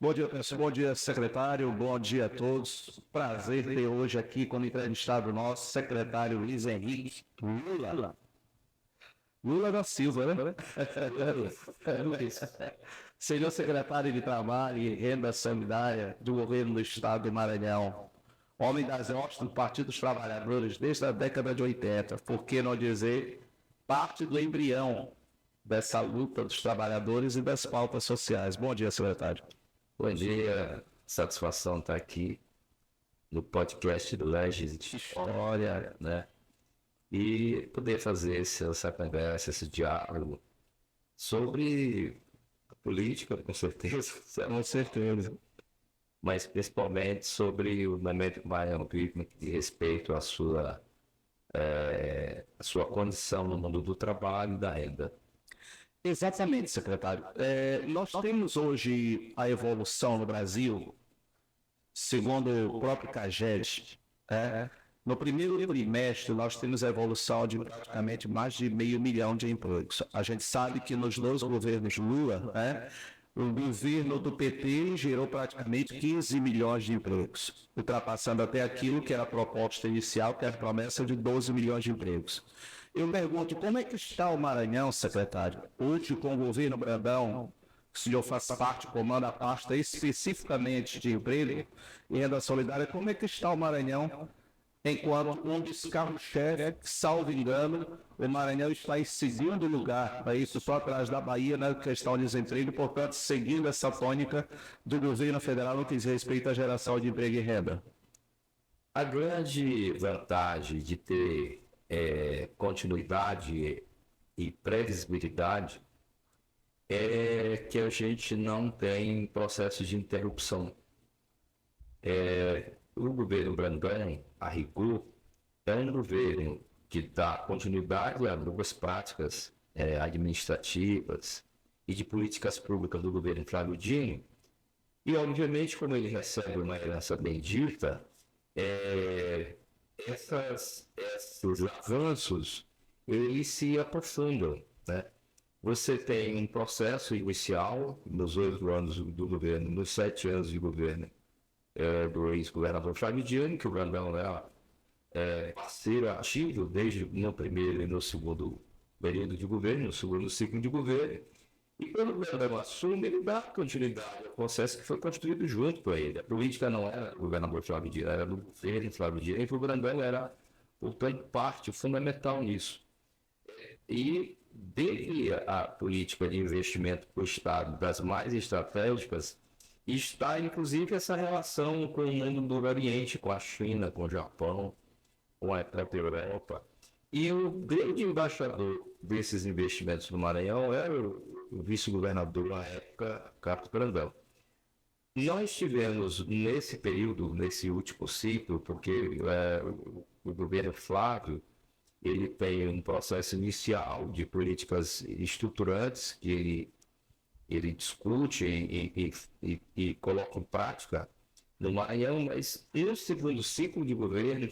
Bom dia, pessoal. Bom dia, secretário. Bom dia a todos. Prazer ter hoje aqui como entrevistado nosso secretário Luiz Henrique Lula. Lula da Silva, né? Luiz. Senhor secretário de Trabalho e Renda Solidária do governo do Estado do Maranhão, homem das hostes do Partido dos Trabalhadores desde a década de 80, por que não dizer parte do embrião dessa luta dos trabalhadores e das pautas sociais. Bom dia, secretário. Bom dia, satisfação estar aqui no podcast do Legis de História, né? E poder fazer essa conversa, esse diálogo sobre a política, com certeza, Com certeza. mas principalmente sobre o momento mais amplo de respeito à sua condição no mundo do trabalho e da renda. Exatamente, secretário. Nós temos hoje a evolução no Brasil, segundo o próprio CAGED. No primeiro trimestre, nós temos a evolução de praticamente mais de 500 mil de empregos. A gente sabe que nos dois governos Lula, o governo do PT gerou praticamente 15 milhões de empregos, ultrapassando até aquilo que era a proposta inicial, que era a promessa de 12 milhões de empregos. Eu pergunto, como é que está o Maranhão, secretário? Hoje, com o governo Brandão, o senhor faz parte, comanda a pasta especificamente de emprego e renda solidária, como é que está o Maranhão? Enquanto um dos carros-chefe, salvo engano, o Maranhão está em segundo lugar, para isso só atrás da Bahia na questão de desemprego, portanto, seguindo essa tônica do governo federal no que diz respeito à geração de emprego e renda. A grande vantagem de ter continuidade e previsibilidade é que a gente não tem processo de interrupção. O governo Brandão, a rigor, é um governo que dá continuidade a algumas práticas administrativas e de políticas públicas do governo Flávio Dino, e obviamente quando ele recebe uma herança bendita, esses avanços eles se aprofundam, né? Você tem um processo inicial nos 8 anos do governo, nos 7 anos de governo do ex-governador Flávio Dino, que o Brandão é parceiro ativo desde no primeiro e no segundo período de governo, no segundo ciclo de governo. E quando o Brandão assume, ele dá continuidade ao processo que foi construído junto com ele. A política não era do governador Flávio Dino, era do governo Flávio Dino, e o Brandão era, portanto, parte fundamental nisso. E dentre a política de investimento para o Estado, das mais estratégicas, está inclusive essa relação com o mundo do Oriente, com a China, com o Japão, com a própria Europa. E o grande embaixador desses investimentos no Maranhão era o vice-governador na época, Carlos Brandão. Nós tivemos nesse período, nesse último ciclo, porque o governo Flávio ele tem um processo inicial de políticas estruturantes que ele discute e coloca em prática no Maranhão, mas no segundo ciclo de governo,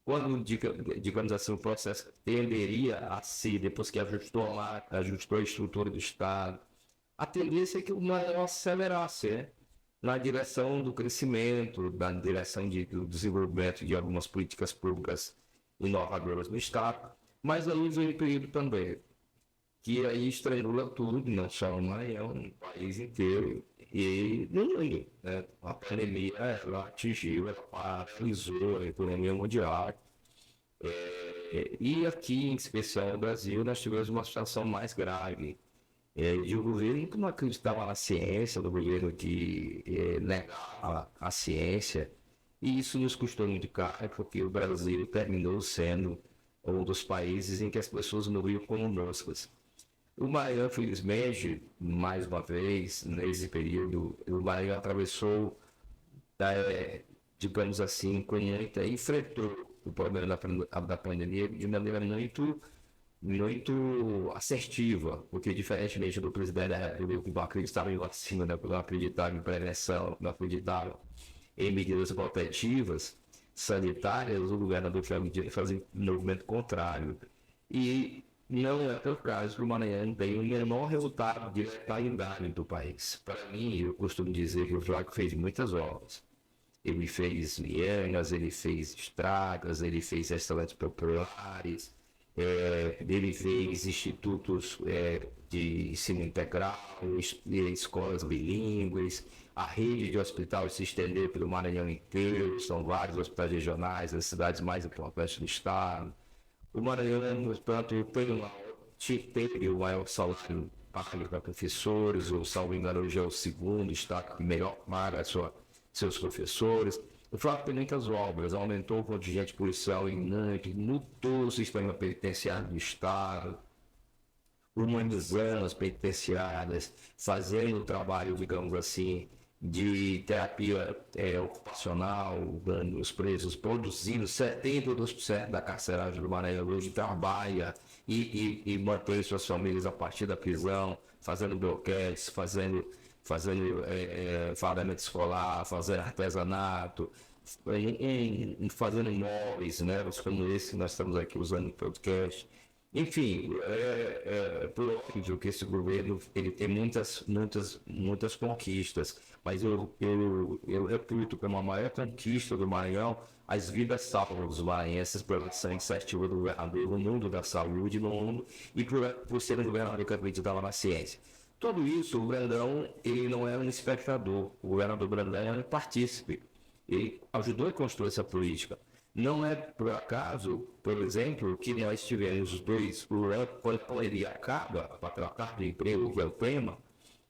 quando, digamos assim, o processo tenderia a se, depois que ajustou a estrutura do Estado, a tendência é que o Maranhão acelerasse, né? Na direção do crescimento, na direção do desenvolvimento de algumas políticas públicas inovadoras no Estado, mas a luz do período também, que aí estrangula tudo, não só o Maranhão, no país inteiro e no mundo, né? A pandemia ela atingiu, ela paralisou a economia mundial. E aqui, em especial no Brasil, nós tivemos uma situação mais grave de um governo que não acreditava na ciência, do governo que negava a ciência, e isso nos custou muito caro, porque o Brasil terminou sendo um dos países em que as pessoas morriam como moscas. O Maranhão, felizmente, mais uma vez, nesse período, o Maranhão atravessou, digamos assim, enfrentou o problema da pandemia de maneira muito assertiva, porque diferentemente do presidente da República, que não acreditava em vacina, não acreditava em prevenção, não acreditava em medidas protetivas sanitárias, o governador Flávio Dino fazia um movimento contrário. E não é o caso que o Maranhão tem o menor resultado de letalidade do país. Para mim, eu costumo dizer que o Flávio fez muitas obras. Ele fez lianas, ele fez estradas, ele fez restaurantes populares, ele fez institutos de ensino integral, escolas bilíngues, a rede de hospitais se estendeu pelo Maranhão inteiro, são vários hospitais regionais, as cidades mais importantes do estado. O Maranhão, portanto, teve o maior salário pago para professores, ou salvo engano, hoje é o segundo estado que melhor paga seus professores. O Flávio tem muitas obras, aumentou o contingente policial em Nantes, mudou o sistema penitenciário do estado, humanizando as penitenciárias, fazendo o trabalho, digamos assim, de terapia ocupacional, dando os presos, produzindo 72% da carceragem do Maranhão hoje trabalha e mantém suas famílias a partir da prisão, fazendo bloquetes, fazendo fardamento escolar, fazendo artesanato, fazendo imóveis, né? Como esse que nós estamos aqui usando no podcast. Enfim, por óbvio que esse governo ele tem muitas conquistas, mas eu reputo como a maior conquista do Maranhão as vidas salvas dos maranhenses pela iniciativa do governador no mundo da saúde no mundo e por ser um governador que acreditava na ciência. Tudo isso, o Brandão, ele não é um espectador, o governador Brandão é um partícipe, ele ajudou a construir essa política. Não é por acaso, por exemplo, que nós tivemos os dois, quando a pandemia acaba, para trocar de emprego, que é o tema,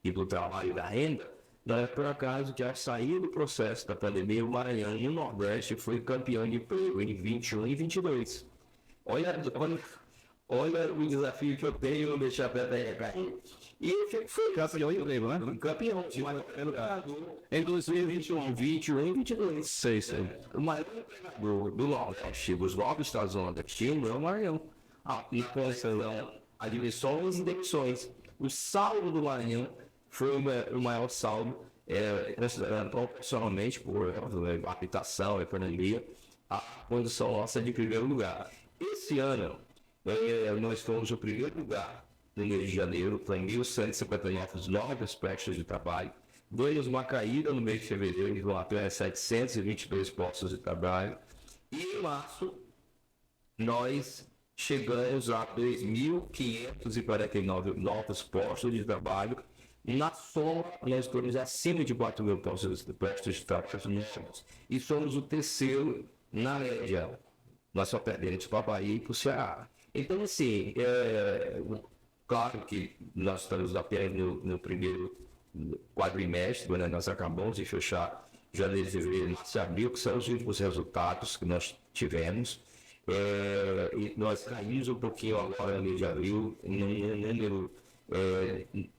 e do trabalho e da renda, não é por acaso que, a sair do processo da pandemia, o Maranhão e o Nordeste foi campeão de emprego em 21 e 22. Olha o desafio que eu tenho no deixar a peteca cair. E ele foi campeão de emprego, né? Campeão de em 2021, 21 e 22. Sei. O maior empregador do Nordeste, dos 9 estados do Nordeste, é o Maranhão. E com essa admissões e demissões. O saldo do Maranhão foi o maior saldo, proporcionalmente, por habitação, economia, a condição nossa de primeiro lugar. Esse ano, nós fomos o primeiro lugar no mês de janeiro, tem 1.159 novos postos de trabalho. Ganhamos uma caída no mês de fevereiro, em até 722 postos de trabalho. E em março, nós chegamos a 2.549 novos postos de trabalho. Na soma, nós estamos acima de 4.000 postos de trabalho. E somos o terceiro na região. Nós só perdemos para a Bahia e para o Ceará. Então, assim, claro que nós estamos apenas no primeiro quadrimestre, quando nós acabamos de fechar janeiro, fevereiro, março e abril, que são os últimos resultados que nós tivemos. E nós caímos um pouquinho agora no mês de abril, no número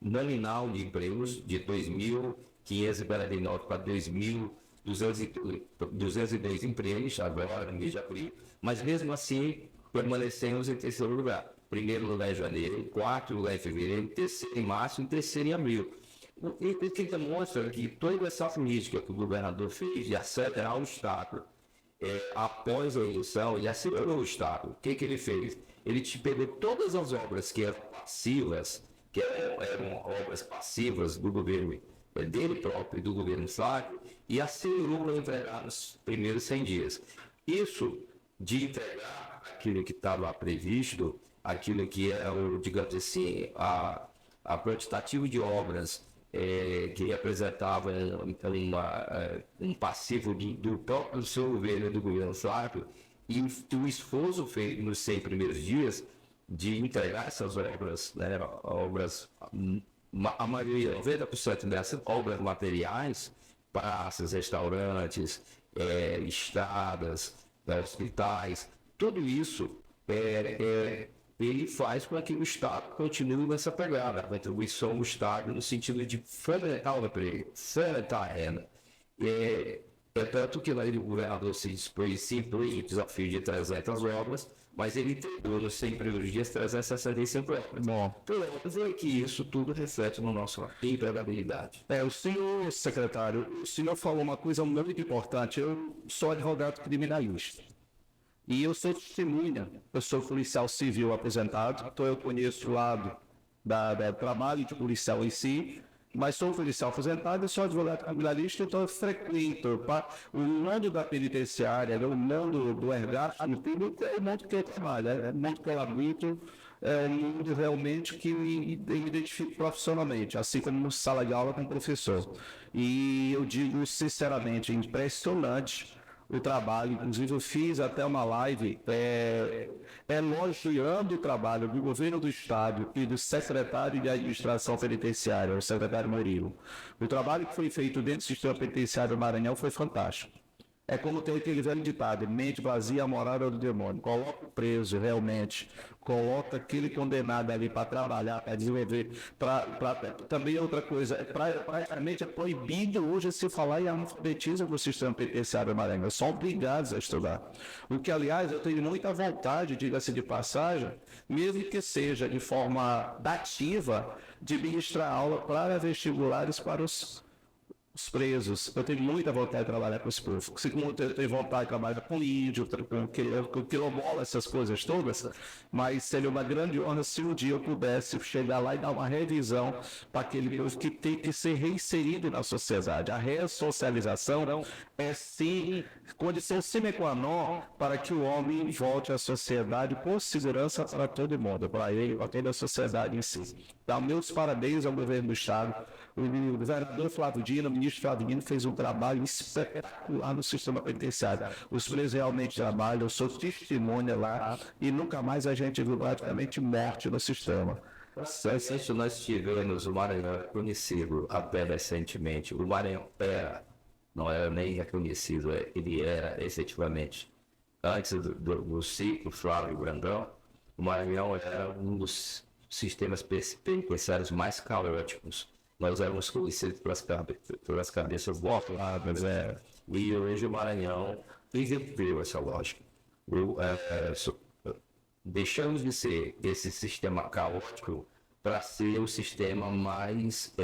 nominal de empregos, de 2.549 para 2.202 empregos, agora no mês de abril, mas mesmo assim permanecemos em terceiro lugar. Primeiro lugar em janeiro, quarto lugar em fevereiro, terceiro em março e terceiro em abril. E que demonstra que toda essa política que o governador fez de acelerar o Estado, após a eleição, ele acelerou o Estado. O que ele fez? Ele te pegou todas as obras que eram passivas, que eram obras passivas do governo dele próprio e do governo Flávio, e acelerou para entregar nos primeiros 100 dias. Isso de entregar aquilo que estava previsto, aquilo que é, digamos assim, a quantitativa de obras que representava um passivo do próprio seu governo e do governo Flávio, e o esforço feito nos 100 primeiros dias de entregar essas obras, né, a maioria, 90% dessas obras materiais, praças, restaurantes, estradas, hospitais, tudo isso ele faz com que o Estado continue nessa pegada, a contribuição do Estado no sentido de fomentar o emprego, fomentar a renda. Tanto que lá o governador se dispôs o desafio de 300 obras, mas ele entregou nos 100 primeiros dias 365 obras. Bom. Então, eu dizer que isso tudo reflete no nosso empregabilidade. O senhor, secretário, o senhor falou uma coisa muito importante. Eu sou advogado criminalista. E eu sou testemunha, eu sou policial civil aposentado, então eu conheço o lado do trabalho de policial em si, mas sou policial aposentado e sou advogado criminalista, então eu frequento o mundo da penitenciária, o mundo do resgate, é o mundo que eu trabalho, é o mundo que eu habito, é um mundo realmente que eu me identifico profissionalmente, assim como no sala de aula como professor. E eu digo sinceramente, é impressionante o trabalho. Inclusive eu fiz até uma live elogiando o trabalho do governo do estado e do secretário de administração penitenciária, o secretário Murilo. O trabalho que foi feito dentro do sistema penitenciário do Maranhão foi fantástico. É como tem aquele velho ditado, mente vazia, a morada do demônio. Coloca o preso, realmente, coloca aquele condenado ali para trabalhar, para desenvolver. Também outra coisa, praticamente é proibido hoje se falar em alfabetismo no sistema penitenciário Maranhão. São obrigados a estudar. O que, aliás, eu tenho muita vontade, diga-se de passagem, mesmo que seja de forma dativa, de ministrar aula para vestibulares para os presos. Eu tenho muita vontade de trabalhar com esse povo. Assim como eu tenho vontade de trabalhar com índio, com quilombola, essas coisas todas, mas seria uma grande honra se um dia eu pudesse chegar lá e dar uma revisão para aquele povo que tem que ser reinserido na sociedade. A ressocialização é sim condição sine qua non para que o homem volte à sociedade com segurança para todo mundo, para ele, para toda a sociedade em si. Então, meus parabéns ao governo do estado. O governador Flávio Dino, o ministro Flávio Dino, fez um trabalho espetacular no sistema penitenciário. Os presos realmente trabalham, eu sou testemunha lá e nunca mais a gente viu praticamente morte no sistema. Nós tivemos o Maranhão conhecido até recentemente. O Maranhão não era nem reconhecido, ele era efetivamente. Antes do ciclo Flávio Brandão, o Maranhão era um dos sistemas penitenciários mais caóticos. Nós éramos conhecidos pelas cabeças botadas, e hoje o Maranhão inverteu essa lógica. Deixamos de ser esse sistema caótico para ser o sistema mais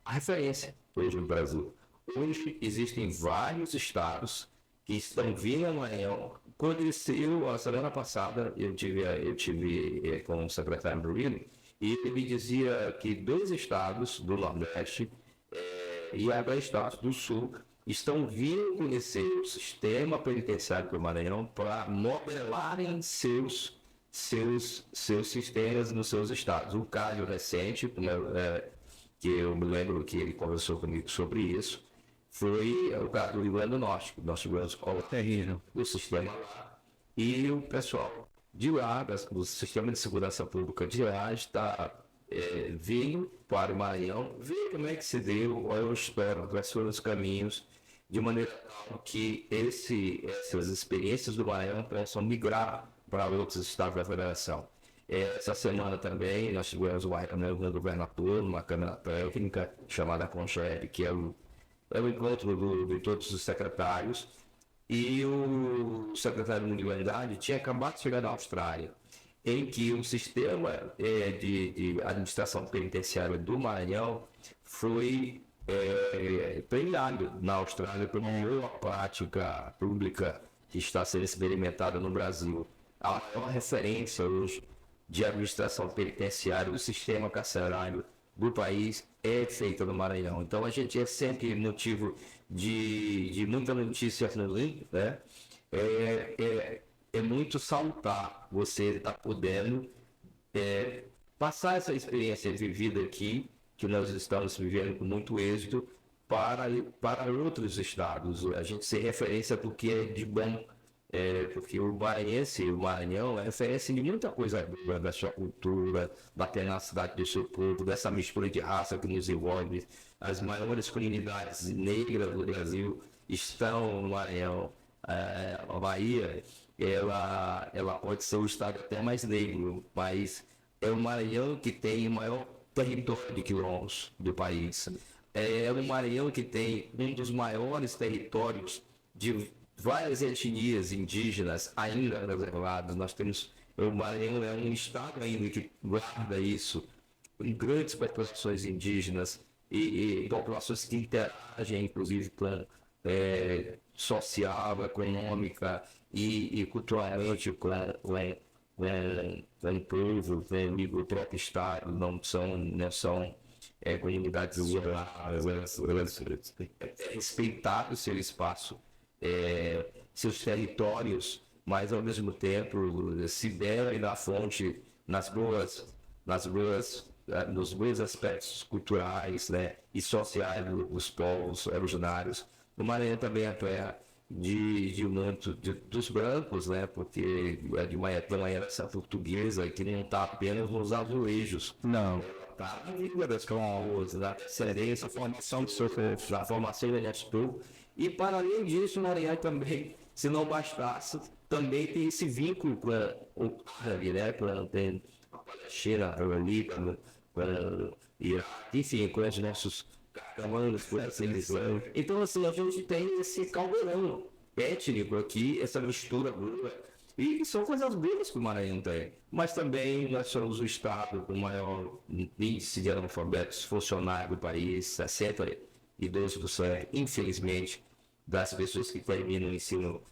a referência hoje no Brasil. Hoje existem vários estados que estão vindo ao Maranhão. Quando a semana passada, eu tive com o secretário Murilo, e ele me dizia que 2 estados do Nordeste e agora estados do Sul estão vindo conhecer o sistema penitenciário do Maranhão para modelarem seus sistemas nos seus estados. Um caso recente, que eu me lembro que ele conversou comigo sobre isso, foi o caso do Rio Grande do Norte, que nós tivemos escola terrível do sistema lá, e o pessoal de lá, do sistema de segurança pública de lá, está vindo para o Maranhão, ver como é que se deu, eu espero, quais foram os caminhos, de maneira que essas experiências do Maranhão possam migrar para outros estados da federação. Essa semana também nós tivemos o governador, uma câmara técnica chamada CONCHEB, que é o encontro de todos os secretários, e o secretário de Unidade tinha acabado de chegar da Austrália, em que o sistema de administração penitenciária do Maranhão foi treinado na Austrália por uma nova prática pública que está sendo experimentada no Brasil. A maior referência hoje de administração penitenciária do sistema carcerário do país é feita no Maranhão. Então a gente é sempre motivo de muita notícia ruim, né? É muito salutar você estar podendo passar essa experiência vivida aqui, que nós estamos vivendo com muito êxito, para outros estados. A gente ser referência do que é de bom, porque o Maranhão é referência de muita coisa da sua cultura, da tenacidade do seu povo, dessa mistura de raça que nos envolve. As maiores comunidades negras do Brasil estão no Maranhão. A Bahia, ela pode ser o estado até mais negro, mas é o Maranhão que tem o maior território de quilombos do país. É o Maranhão que tem um dos maiores territórios de várias etnias indígenas ainda reservadas. Nós temos, o Maranhão é um estado ainda que guarda isso, com grandes populações indígenas e populações que interagem, inclusive, social, econômica e culturalmente com o povo, o próprio Estado, não são comunidades urbanas, respeitar o seu espaço, seus territórios, mas ao mesmo tempo se bebem na fonte nos bons aspectos culturais, né, e sociais dos povos originários. O Maranhão também é a terra dos brancos, né, porque é de uma herança portuguesa que não está apenas nos azulejos. Não. Tá na língua das cláusulas, na excelência, Formação de surfers. da formação da tudo. E para além disso, o Maranhão também, se não bastasse, também tem esse vínculo com a Ucrânia, né, com a China, com a Líbano, com a Iraque, enfim, com os nossos carcamanos, com essa eleição. Então, assim, a gente tem esse caldeirão étnico aqui, essa mistura boa. E são coisas boas que o Maranhão tem. Mas também nós somos o estado com o maior índice de analfabetos funcionários do país, 62%, infelizmente, das pessoas que terminam o ensino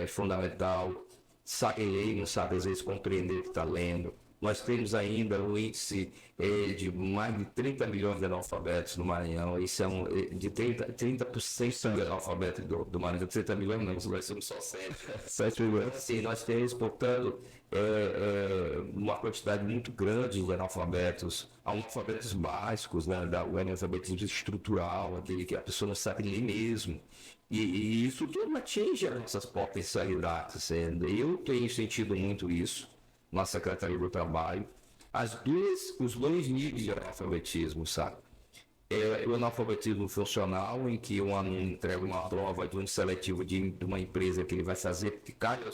fundamental, sabem ler, não sabem às vezes compreender o que está lendo. Nós temos ainda um índice de mais de 30 milhões de analfabetos no Maranhão. Isso é de 30% de analfabetos do Maranhão. 30 milhões não, nós somos só 7 milhões. Sim, nós temos, portanto, uma quantidade muito grande de analfabetos básicos, né, o analfabetismo estrutural, aquele que a pessoa não sabe ler mesmo. E isso tudo atinge as nossas potencialidades. Eu tenho sentido muito isso na Secretaria do Trabalho, os dois níveis de analfabetismo, sabe? O analfabetismo funcional, em que um aluno entrega uma prova de um seletivo de uma empresa que ele vai fazer, que cabe à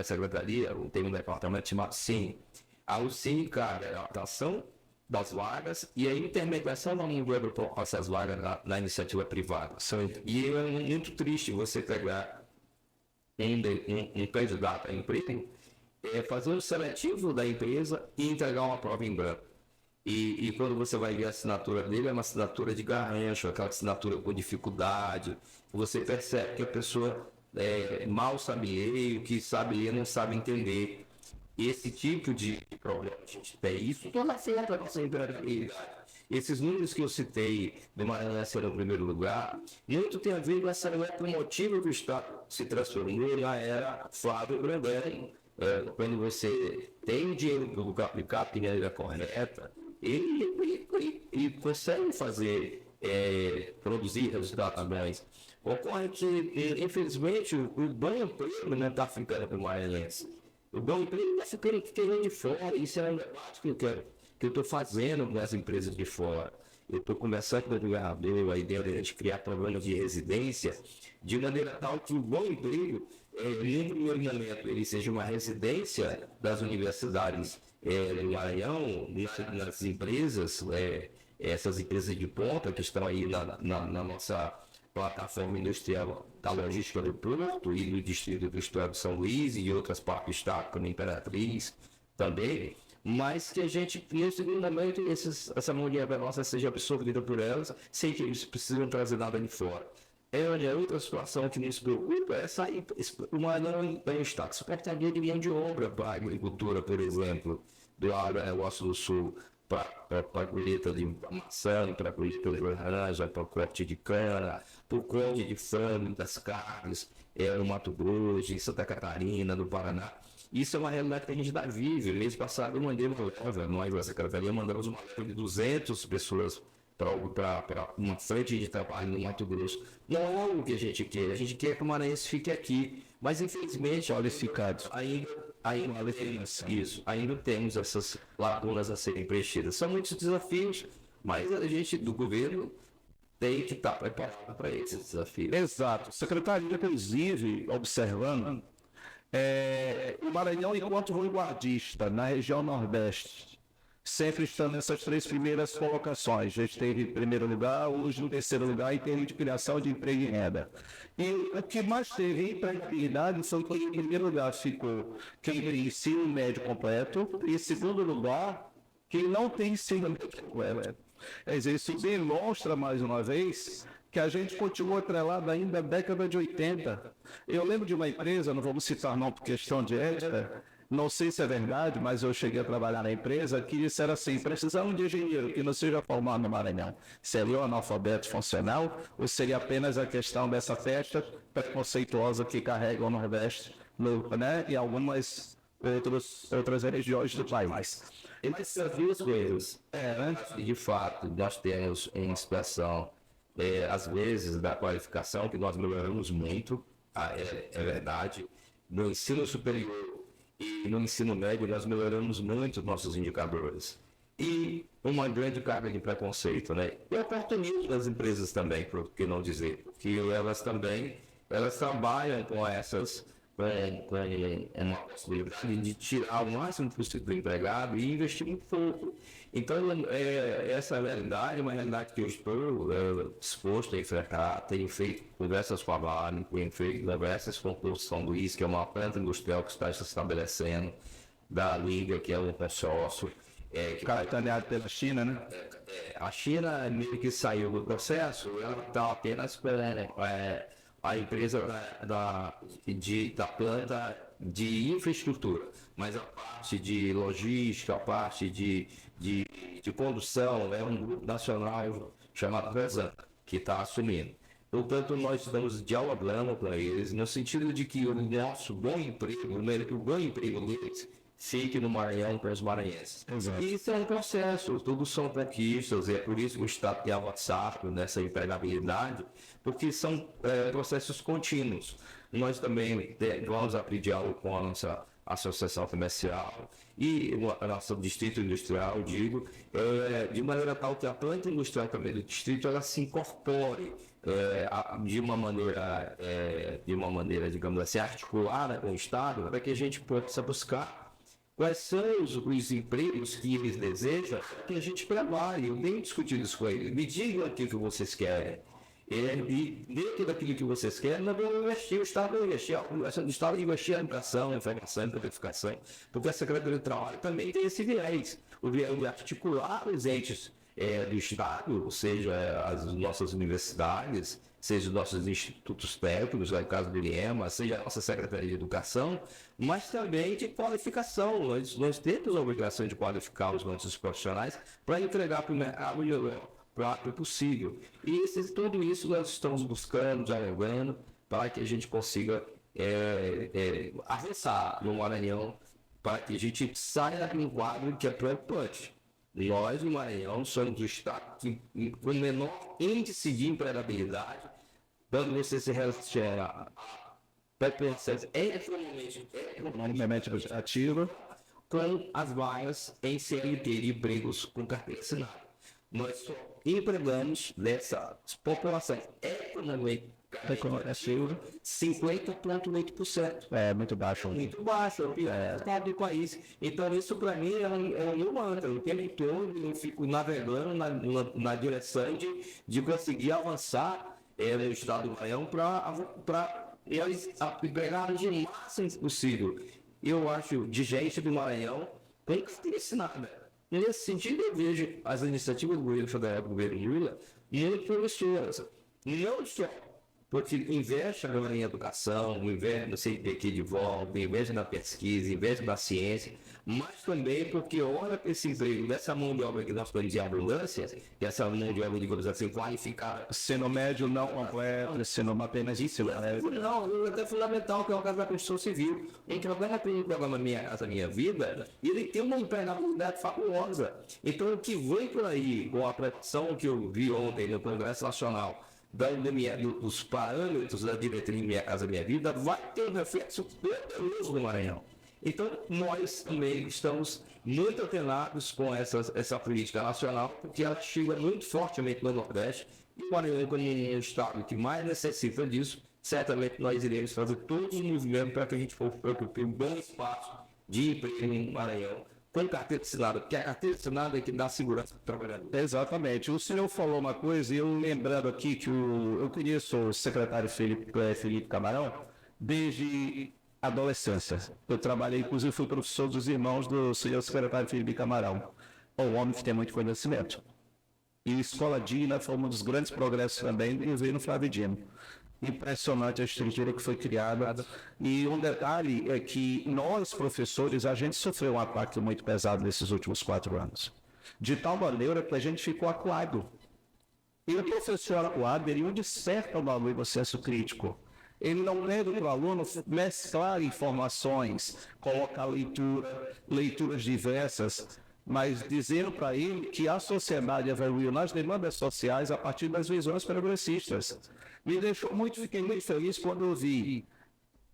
Secretaria, tem um departamento chamado SIM. O SIM cabe a adaptação das vagas e a intermediação da língua para essas vagas na iniciativa privada. E é muito triste você pegar um candidato a emprego, fazer um seletivo da empresa e entregar uma prova em branco. E quando você vai ver a assinatura dele, é uma assinatura de garrancho, aquela assinatura com dificuldade. Você percebe que a pessoa mal sabe ler e o que sabe ler não sabe entender. Esse tipo de problema a gente tem. Isso toda certa nossa empregabilidade. Esses números que eu citei do Maranhão ser no primeiro lugar, muito tem a ver com essa o motivo do Estado se transformou na era Flávio Brandão. Quando você tem o dinheiro para aplicar de maneira correta, ele consegue produzir resultados também. Ocorre que, infelizmente, o banho emprego não está ficando para o maranhense. O banho emprego está ficando de fora. Isso é um debate que eu estou fazendo com as empresas de fora. Eu estou conversando com o governador, a ideia de a gente criar programas de residência, de maneira tal que o bom emprego, em primeiro momento, ele seja uma residência das universidades do Maranhão, nas empresas, essas empresas de ponta que estão aí na nossa plataforma industrial da logística do Porto e do distrito do Estado de São Luís e outras partes do Estado, como Imperatriz também. Mas que a gente, nesse momento, essa mulher nossa seja absorvida por elas, sem que eles precisam trazer nada de fora. Outra situação que nos preocupa é sair uma não está expectativa de linha de obra para a agricultura, por exemplo, do Oeste do Sul, para a colheita de maçã, para a colheita de laranja, para o corte de cana, para o corte de frango, das carnes, no Mato Grosso, em Santa Catarina, no Paraná. Isso é uma realidade que a gente ainda vive. Mês passado eu mandei nós, a Secretaria, mandamos uma leva de 200 pessoas para uma frente de trabalho no Mato Grosso. Não é o que a gente quer que o maranhense fique aqui, mas infelizmente qualificados ainda temos essas lacunas a serem preenchidas. São muitos desafios, mas a gente do governo tem que estar preparado para esses desafios. Exato. Secretaria, inclusive, observando, o Maranhão, enquanto vanguardista na região Nordeste, sempre está nessas 3 primeiras colocações. Já esteve em primeiro lugar, hoje no terceiro lugar em termos de criação de emprego e renda. E o que mais teve empregabilidade foi que em primeiro lugar ficou quem tem ensino médio completo e em segundo lugar quem não tem ensino médio completo. Quer dizer, isso demonstra, mais uma vez, que a gente continua atrelado ainda à década de 80. Eu lembro de uma empresa, não vamos citar não por questão de ética, não sei se é verdade, mas eu cheguei a trabalhar na empresa que disseram assim, precisamos de engenheiro que não seja formado no Maranhão. Seria o analfabeto funcional ou seria apenas a questão dessa festa preconceituosa que carrega o Nordeste, né, e algumas outras regiões do país. Mas são duas coisas. De fato, nós temos uma expressão, às vezes, da qualificação, que nós melhoramos muito, é verdade. No ensino superior e no ensino médio, nós melhoramos muito os nossos indicadores. E uma grande carga de preconceito, né? E oportunismo das empresas também, por que não dizer? Que elas trabalham com essas... uma possibilidade de tirar o máximo possível do empregado e investir muito pouco. Então, essa realidade é uma realidade que eu estou disposto a enfrentar. Tenho feito conversas com a Vale, tenho feito diversas concursos São Luís, que é uma planta industrial que está se estabelecendo, da Liga, que é um consórcio. Capitaneado pela China, né? A China, meio que saiu do processo, ela está apenas a empresa da planta de infraestrutura, mas a parte de logística, a parte de condução, é um grupo nacional chamado Transan, que está assumindo. Portanto, nós estamos dialogando com eles, no sentido de que o nosso bom emprego, o bom emprego deles, fique no Maranhão para os maranhenses. Exato. E isso é um processo, todos são conquistas, é por isso que o Estado tem avançado nessa empregabilidade, porque são processos contínuos. Nós também vamos abrir diálogo com a nossa associação comercial e o nosso distrito industrial, digo, de maneira tal que a planta industrial também do distrito ela se incorpore de uma maneira, digamos assim, articulada com o Estado, para que a gente possa buscar quais são os empregos que eles desejam, que a gente trabalhe. Eu tenho discutido isso com eles. Me digam aquilo que vocês querem. E dentro daquilo que vocês querem, nós vamos investir. O Estado vai investir. O Estado vai investir em educação, em informação, em qualificação. Porque a Secretaria do Trabalho também tem esse viés. O viés de articular os entes do Estado, seja as nossas universidades, seja os nossos institutos técnicos, no caso do IEMA, seja a nossa Secretaria de Educação, mas também de qualificação. Nós temos a obrigação de qualificar os nossos profissionais para entregar para o mercado o rápido possível. E tudo isso nós estamos buscando, dialogando, para que a gente consiga avançar no Maranhão, para que a gente saia daquele quadro que é preocupante. Nós, no Maranhão, somos o estado com o menor índice de empregabilidade, quando você se relaciona Economicamente ativa. com as vagas em CLT de empregos com carteira assinada. Nós só empregamos dessa população economicamente 50,8%. É muito baixo. Muito baixo, é o pior estado do país. Então, isso para mim é um mantra. O tempo todo eu fico navegando na direção de conseguir avançar no estado do Maranhão para eles pegarem de máximo possível. Eu acho de gente do Maranhão tem que ter ensinado. Nesse sentido, eu vejo as iniciativas do governo federal, do governo Lula, muito promissoras. Não só porque investe agora em educação, investe no CNPq de volta, investe na pesquisa, investe na ciência, mas também porque olha para esse emprego dessa mão de obra que nós temos de ambulância, que essa mão de obra, digamos assim, qualificada. Ensino médio não completo, ensino apenas isso. Não, é até fundamental, que é o caso da construção civil. Então, agora tem o programa Minha Casa Minha Vida, e ele tem uma empregabilidade fabulosa. Então, o que vem por aí, com a predição que eu vi ontem no Congresso Nacional, dos parâmetros da diretriz Minha Casa Minha Vida, vai ter um reflexo poderoso no Maranhão. Então, nós também estamos muito atenados com essa política nacional, porque ela chega muito fortemente no Nordeste, e o Maranhão, como é o estado que mais necessita disso, certamente nós iremos fazer todos os movimentos para que a gente ocupe um bom espaço de emprego no Maranhão, com carteira assinada, porque a carteira assinada é que dá segurança para o trabalhador. Exatamente. O senhor falou uma coisa, e eu lembrando aqui que eu conheço o secretário Felipe Camarão desde a adolescência. Eu trabalhei, inclusive, fui professor dos irmãos do senhor secretário Felipe Camarão. Um homem que tem muito conhecimento. E a Escola Digna foi um dos grandes progressos também do governo Flávio Dino. Impressionante a estrutura que foi criada. E um detalhe é que nós, professores, a gente sofreu um ataque muito pesado nesses últimos 4 anos. De tal maneira que a gente ficou acuado. E o professor acuado, ele não desperta no aluno o senso crítico. Ele não pede para o aluno mesclar informações, colocar leituras diversas, mas dizendo para ele que a sociedade evoluiu nas demandas sociais a partir das visões progressistas. Fiquei muito feliz quando eu vi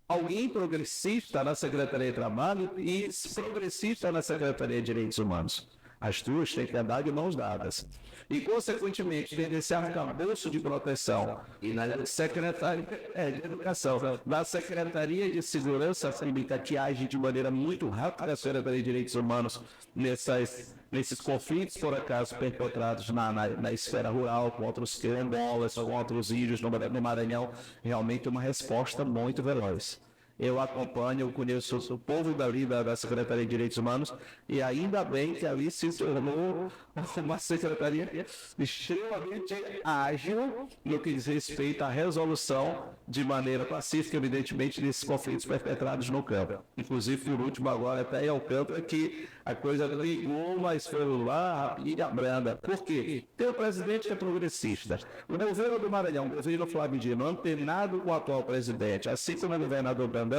alguém progressista na Secretaria de Trabalho e progressista na Secretaria de Direitos Humanos. As duas têm que andar de mãos dadas. E, consequentemente, tem esse arcabouço de proteção e na Secretaria de Educação, na Secretaria de Segurança Pública, que age de maneira muito rápida a Secretaria de Direitos Humanos nesses conflitos, por acaso, perpetrados na esfera rural, contra os quilombolas, contra os índios no Maranhão, realmente uma resposta muito veloz. Eu acompanho, eu conheço o povo dali da Secretaria de Direitos Humanos e ainda bem que ali se tornou uma secretaria extremamente ágil no que diz respeito à resolução de maneira pacífica, evidentemente, desses conflitos perpetrados no campo. Inclusive, por último, agora até ao campo é que a coisa ligou, mas foi lá rapidinho branda. Por quê? Tem o presidente que é progressista. O governo do Maranhão, o governo Flávio Dino, antenado com o atual presidente, assim como o governador Brandão,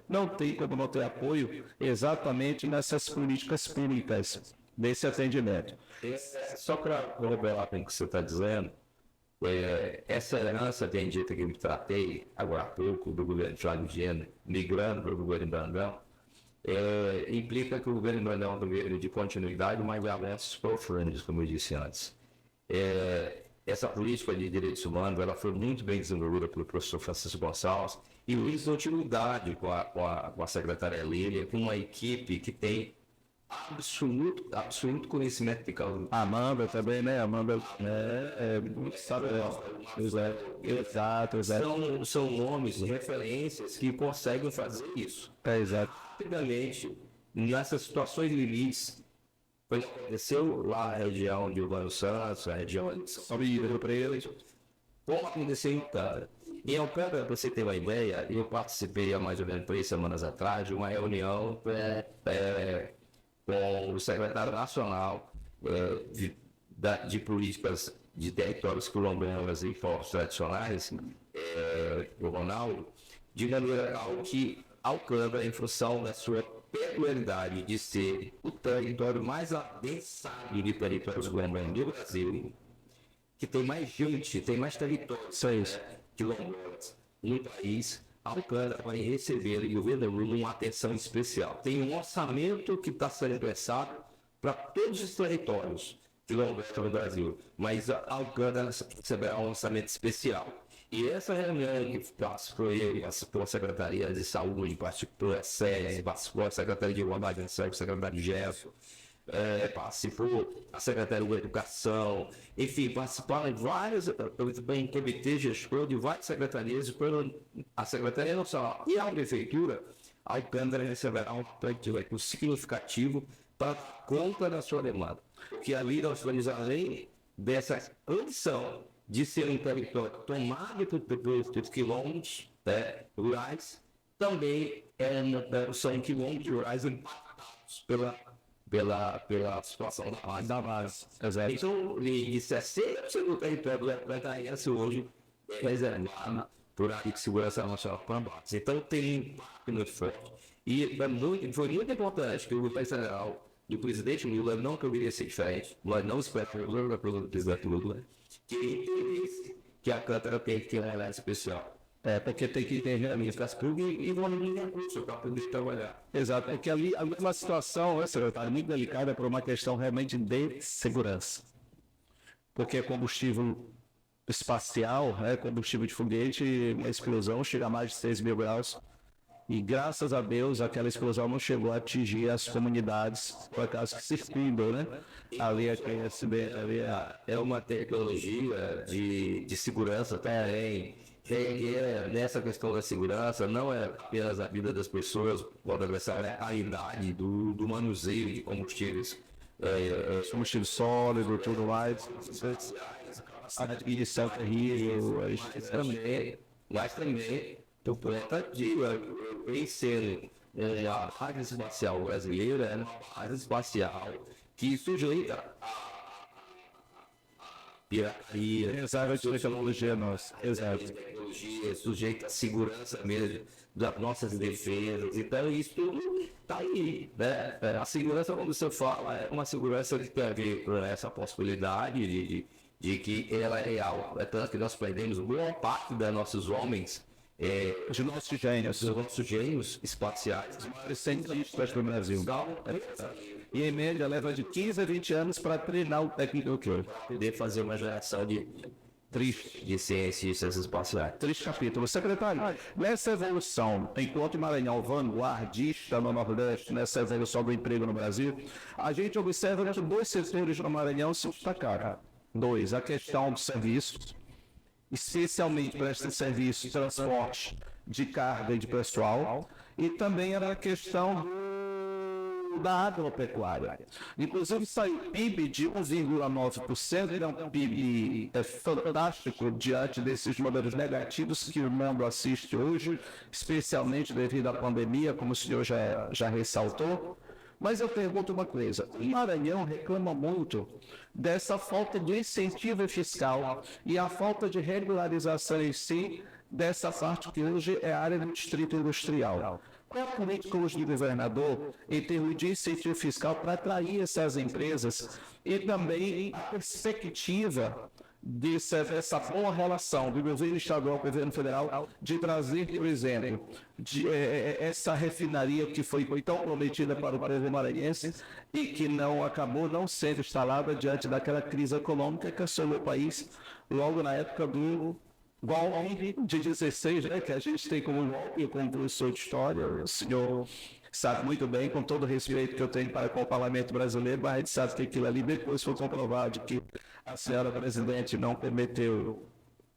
não tem como não ter apoio exatamente nessas políticas públicas, desse atendimento. Só para corroborar com o que você está dizendo, essa herança bendita que eu tratei agora há pouco do governo Flávio Dino, migrando para o governo Brandão, implica que o governo Brandão é um governo de continuidade, mas de avanços profundos, como eu disse antes. Essa política de direitos humanos ela foi muito bem desenvolvida pelo professor Francisco Gonçalves e em continuidade com a secretária Lília, com uma equipe que tem absoluto conhecimento de causa. A Amanda também, né? Amanda sabe. Exato. São nomes, referências que conseguem fazer isso. Exato. Rapidamente, nessas situações limites, aconteceu lá na região de Urbano Santos, a região de São Pedro Preto, como aconteceu em Alcântara. Em Alcântara, para você ter uma ideia, eu participei há mais ou menos 3 semanas atrás de uma reunião com o secretário nacional de políticas de territórios quilombolas e povos tradicionais, o Ronaldo, de maneira que Alcântara, em função da sua peculiaridade de ser o território mais adensado de territórios quilombolas do Brasil, que tem mais gente, tem mais territórios quilombolas no país, Alcântara vai receber e o governo uma atenção especial. Tem um orçamento que está sendo pensado para todos os territórios quilombolas do Brasil, mas Alcântara receberá um orçamento especial. E essa reunião que participou a Secretaria de Saúde, participou a SES, participou a Secretaria de Igualdade, a Secretaria de Gesso, participou a Secretaria de Educação, enfim, participaram de vários comitês gestor de várias secretarias, a Secretaria Nacional e a Prefeitura, a Alcântara receberá um recurso significativo para conta da sua demanda. Que ali nós vamos além dessa ambição de ser um território tomado por quilômetros rurais, também são quilômetros rurais impactados pela situação da base. Então, de 60% do território plantarense hoje é reservado por área de segurança nacional para a base. Então, tem um impacto muito forte. E foi muito importante que o governo federal do presidente Lula não poderia ser diferente, nós não esperamos pelo presidente Lula, que a Alcântara tem que ter uma relation especial. Porque tem que ter infraestrutura pública e volume de recursos para poder trabalhar. Exato, porque ali é uma situação, secretário, muito delicada por uma questão realmente de segurança. Porque é combustível espacial, combustível de foguete, uma explosão chega a mais de 6 mil graus. E graças a Deus aquela explosão não chegou a atingir as comunidades, por acaso que circundam, né? Ali é uma tecnologia de segurança também. Nessa questão da segurança, não é apenas a vida das pessoas, pode adversário, é a idade do manuseio de combustíveis combustível sólido, tudo mais. A adquisição terrível, mas também o planeta vem sendo a área espacial brasileira é uma área espacial que sujeita pirataria, reserva de tecnologia nossa. Exato. tecnologia, sujeita à segurança mesmo das nossas defesas. Então, isso tudo está aí. Né? A segurança, como você fala, é uma segurança que tem a ver com essa possibilidade de que ela é real. É tanto que nós perdemos boa parte dos nossos homens, De nossos gênios. dos nossos gênios espaciais. Os maiores cientistas do Brasil. E em média leva de 15 a 20 anos para treinar o técnico que hoje. Poder fazer uma geração de cientistas espaciais. Três capítulos. Secretário, nessa evolução, enquanto Maranhão vanguardista no Nordeste, nessa evolução do emprego no Brasil, a gente observa que dois setores no Maranhão se destacaram. Dois, a questão do serviço, especialmente para este serviço de transporte de carga e de pessoal, e também era a questão da agropecuária. Inclusive saiu PIB de 1,9%, ele é um PIB fantástico diante desses números negativos que o mundo assiste hoje, especialmente devido à pandemia, como o senhor já ressaltou. Mas eu pergunto uma coisa, o Maranhão reclama muito dessa falta de incentivo fiscal e a falta de regularização em si dessa parte que hoje é a área do distrito industrial. Qual é a política hoje do governador em termos de incentivo fiscal para atrair essas empresas e também a perspectiva dessa boa relação do governo estadual com o governo federal de trazer, por exemplo, essa refinaria que foi tão prometida para o povo maranhense e que acabou não sendo instalada diante daquela crise econômica que assolou o país logo na época do golpe de 16, né, que a gente tem como golpe, como professor de história. O senhor sabe muito bem, com todo o respeito que eu tenho para com o parlamento brasileiro, mas a gente sabe que aquilo ali depois foi comprovado que a senhora presidente não permitiu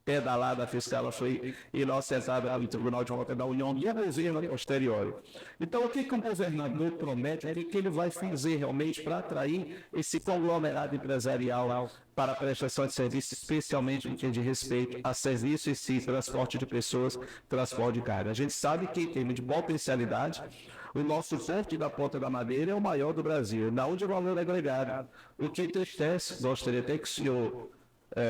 pedalada fiscal, ela foi inocentada no Tribunal de Contas da União e a governo posterior. Então, o que o governador promete é que ele vai fazer realmente para atrair esse conglomerado empresarial para a prestação de serviços, especialmente no que diz respeito a serviços e sim, transporte de pessoas, transporte de carga. A gente sabe que, em termos de potencialidade, o nosso porto da Ponta da Madeira é o maior do Brasil, não de valor agregado. O que entristece, gostaria até que o senhor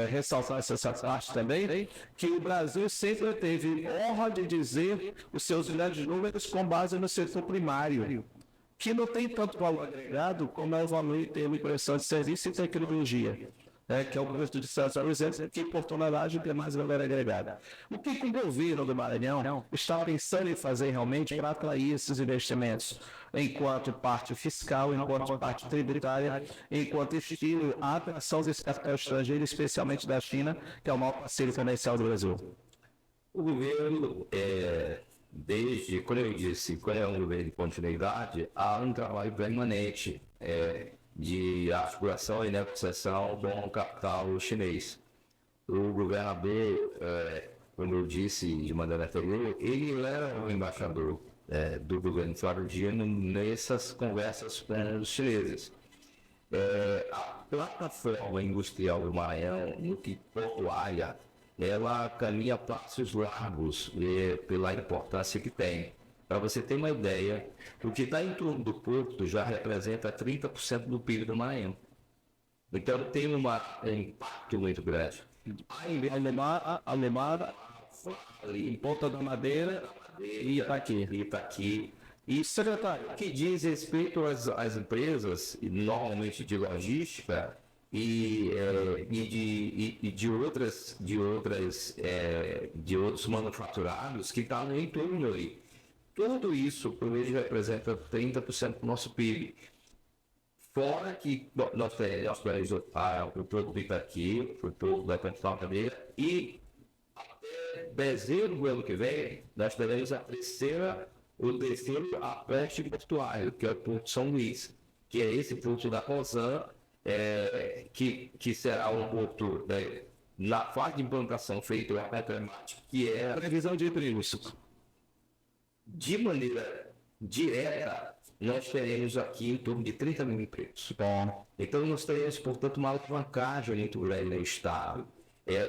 ressaltar essa parte também, que o Brasil sempre teve honra de dizer os seus grandes números com base no setor primário, que não tem tanto valor agregado como é o valor em termos de prestação de serviço e tecnologia. Que é o Porto de Santos, por exemplo, que por tonelagem tem mais valor agregado. O que o governo do Maranhão está pensando em fazer realmente para atrair esses investimentos, enquanto parte fiscal, enquanto parte tributária, enquanto estilo a atração desse capital estrangeiro, especialmente da China, que é o maior parceiro comercial do Brasil? O governo, desde, quando eu disse, quando é um governo de continuidade, há um trabalho permanente de articulação e negociação com o capital chinês. O governador, como eu disse de maneira anterior, ele era o embaixador do governo floridiano nessas conversas com os chineses. A plataforma industrial do Maranhão, que portuária, ela caminha passos largos pela importância que tem. Para você ter uma ideia, o que está em torno do porto já representa 30% do PIB do Maranhão. Então tem um impacto muito grande. Alemar, em Ponta da Madeira e Itaqui. E, secretário, o que diz respeito às empresas, normalmente de logística, e de outros manufaturados que estão em torno ali. Tudo isso, por mês, representa 30% do nosso PIB. Fora que nós temos o produto aqui, o produto da capital também, e até dezembro do ano que vem, nós teremos o terceiro apeste portuário, que é o Porto São Luís, que é esse porto da Cosan, que será um porto na fase de implantação feita pela Petromática, que é previsão de empregos. de maneira direta, nós teremos aqui em torno de 30 mil empregos. Bom, Então, nós teremos, portanto, uma alavancagem muito grande no Estado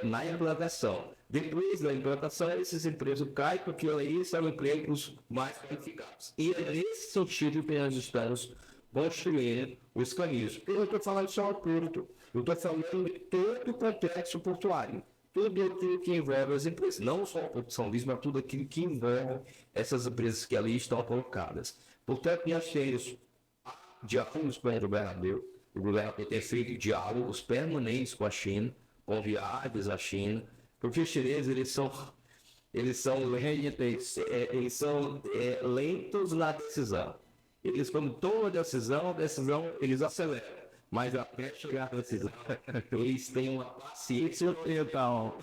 na implantação. Depois da implantação, esses empregos caem, porque aí são empregos mais qualificados. E é nesse sentido que nós estamos construindo os caminhos. Eu não estou falando só do porto, eu estou falando de todo o complexo portuário. Tudo aquilo que envolve as empresas, não só a Porto São Luís, mas tudo aquilo que envolve essas empresas que ali estão colocadas. Portanto, nós temos, de acordo com o governador tem feito diálogos permanentes com a China, com viagens à China, porque os chineses eles são lentos na decisão. Eles, quando tomam a decisão eles aceleram. Mas até chegar à decisão, eles têm uma paciência oriental.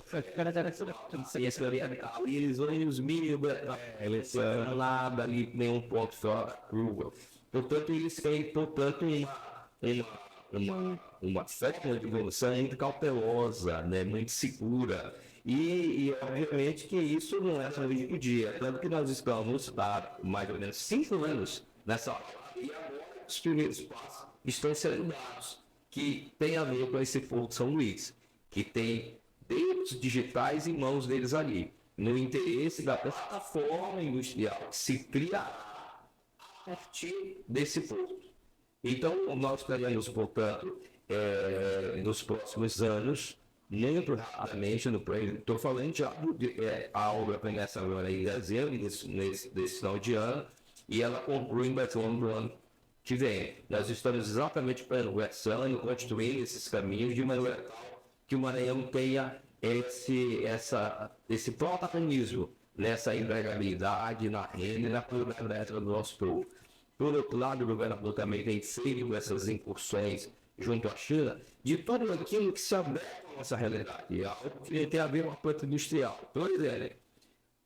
E eles olham os mínimos, eles não nada ali, nenhum ponto fora da curva. Portanto, eles têm, uma certa evolução muito cautelosa, né, muito segura. E obviamente que isso não é só de dia. Tanto que nós estamos há mais ou menos 5 anos nessa hora. E agora os primeiros passos estão sendo dados, que tem a ver com esse Porto São Luís, que tem dedos digitais em mãos deles ali, no interesse da plataforma industrial que se cria a partir desse porto. Então, nós teremos, portanto, nos próximos anos, muito rapidamente, estou falando já, a obra começa agora em dezembro, desse final de ano, e ela conclui em dezembro do ano que vem. Nós estamos exatamente conversando, construindo esses caminhos de maneira tal que o Maranhão tenha esse protagonismo nessa empregabilidade, na renda e na progressividade do nosso povo. Por outro lado, o governador também tem feito essas incursões junto à China de tudo aquilo que se abre a nossa realidade. E tem a ver com a planta industrial. Por exemplo,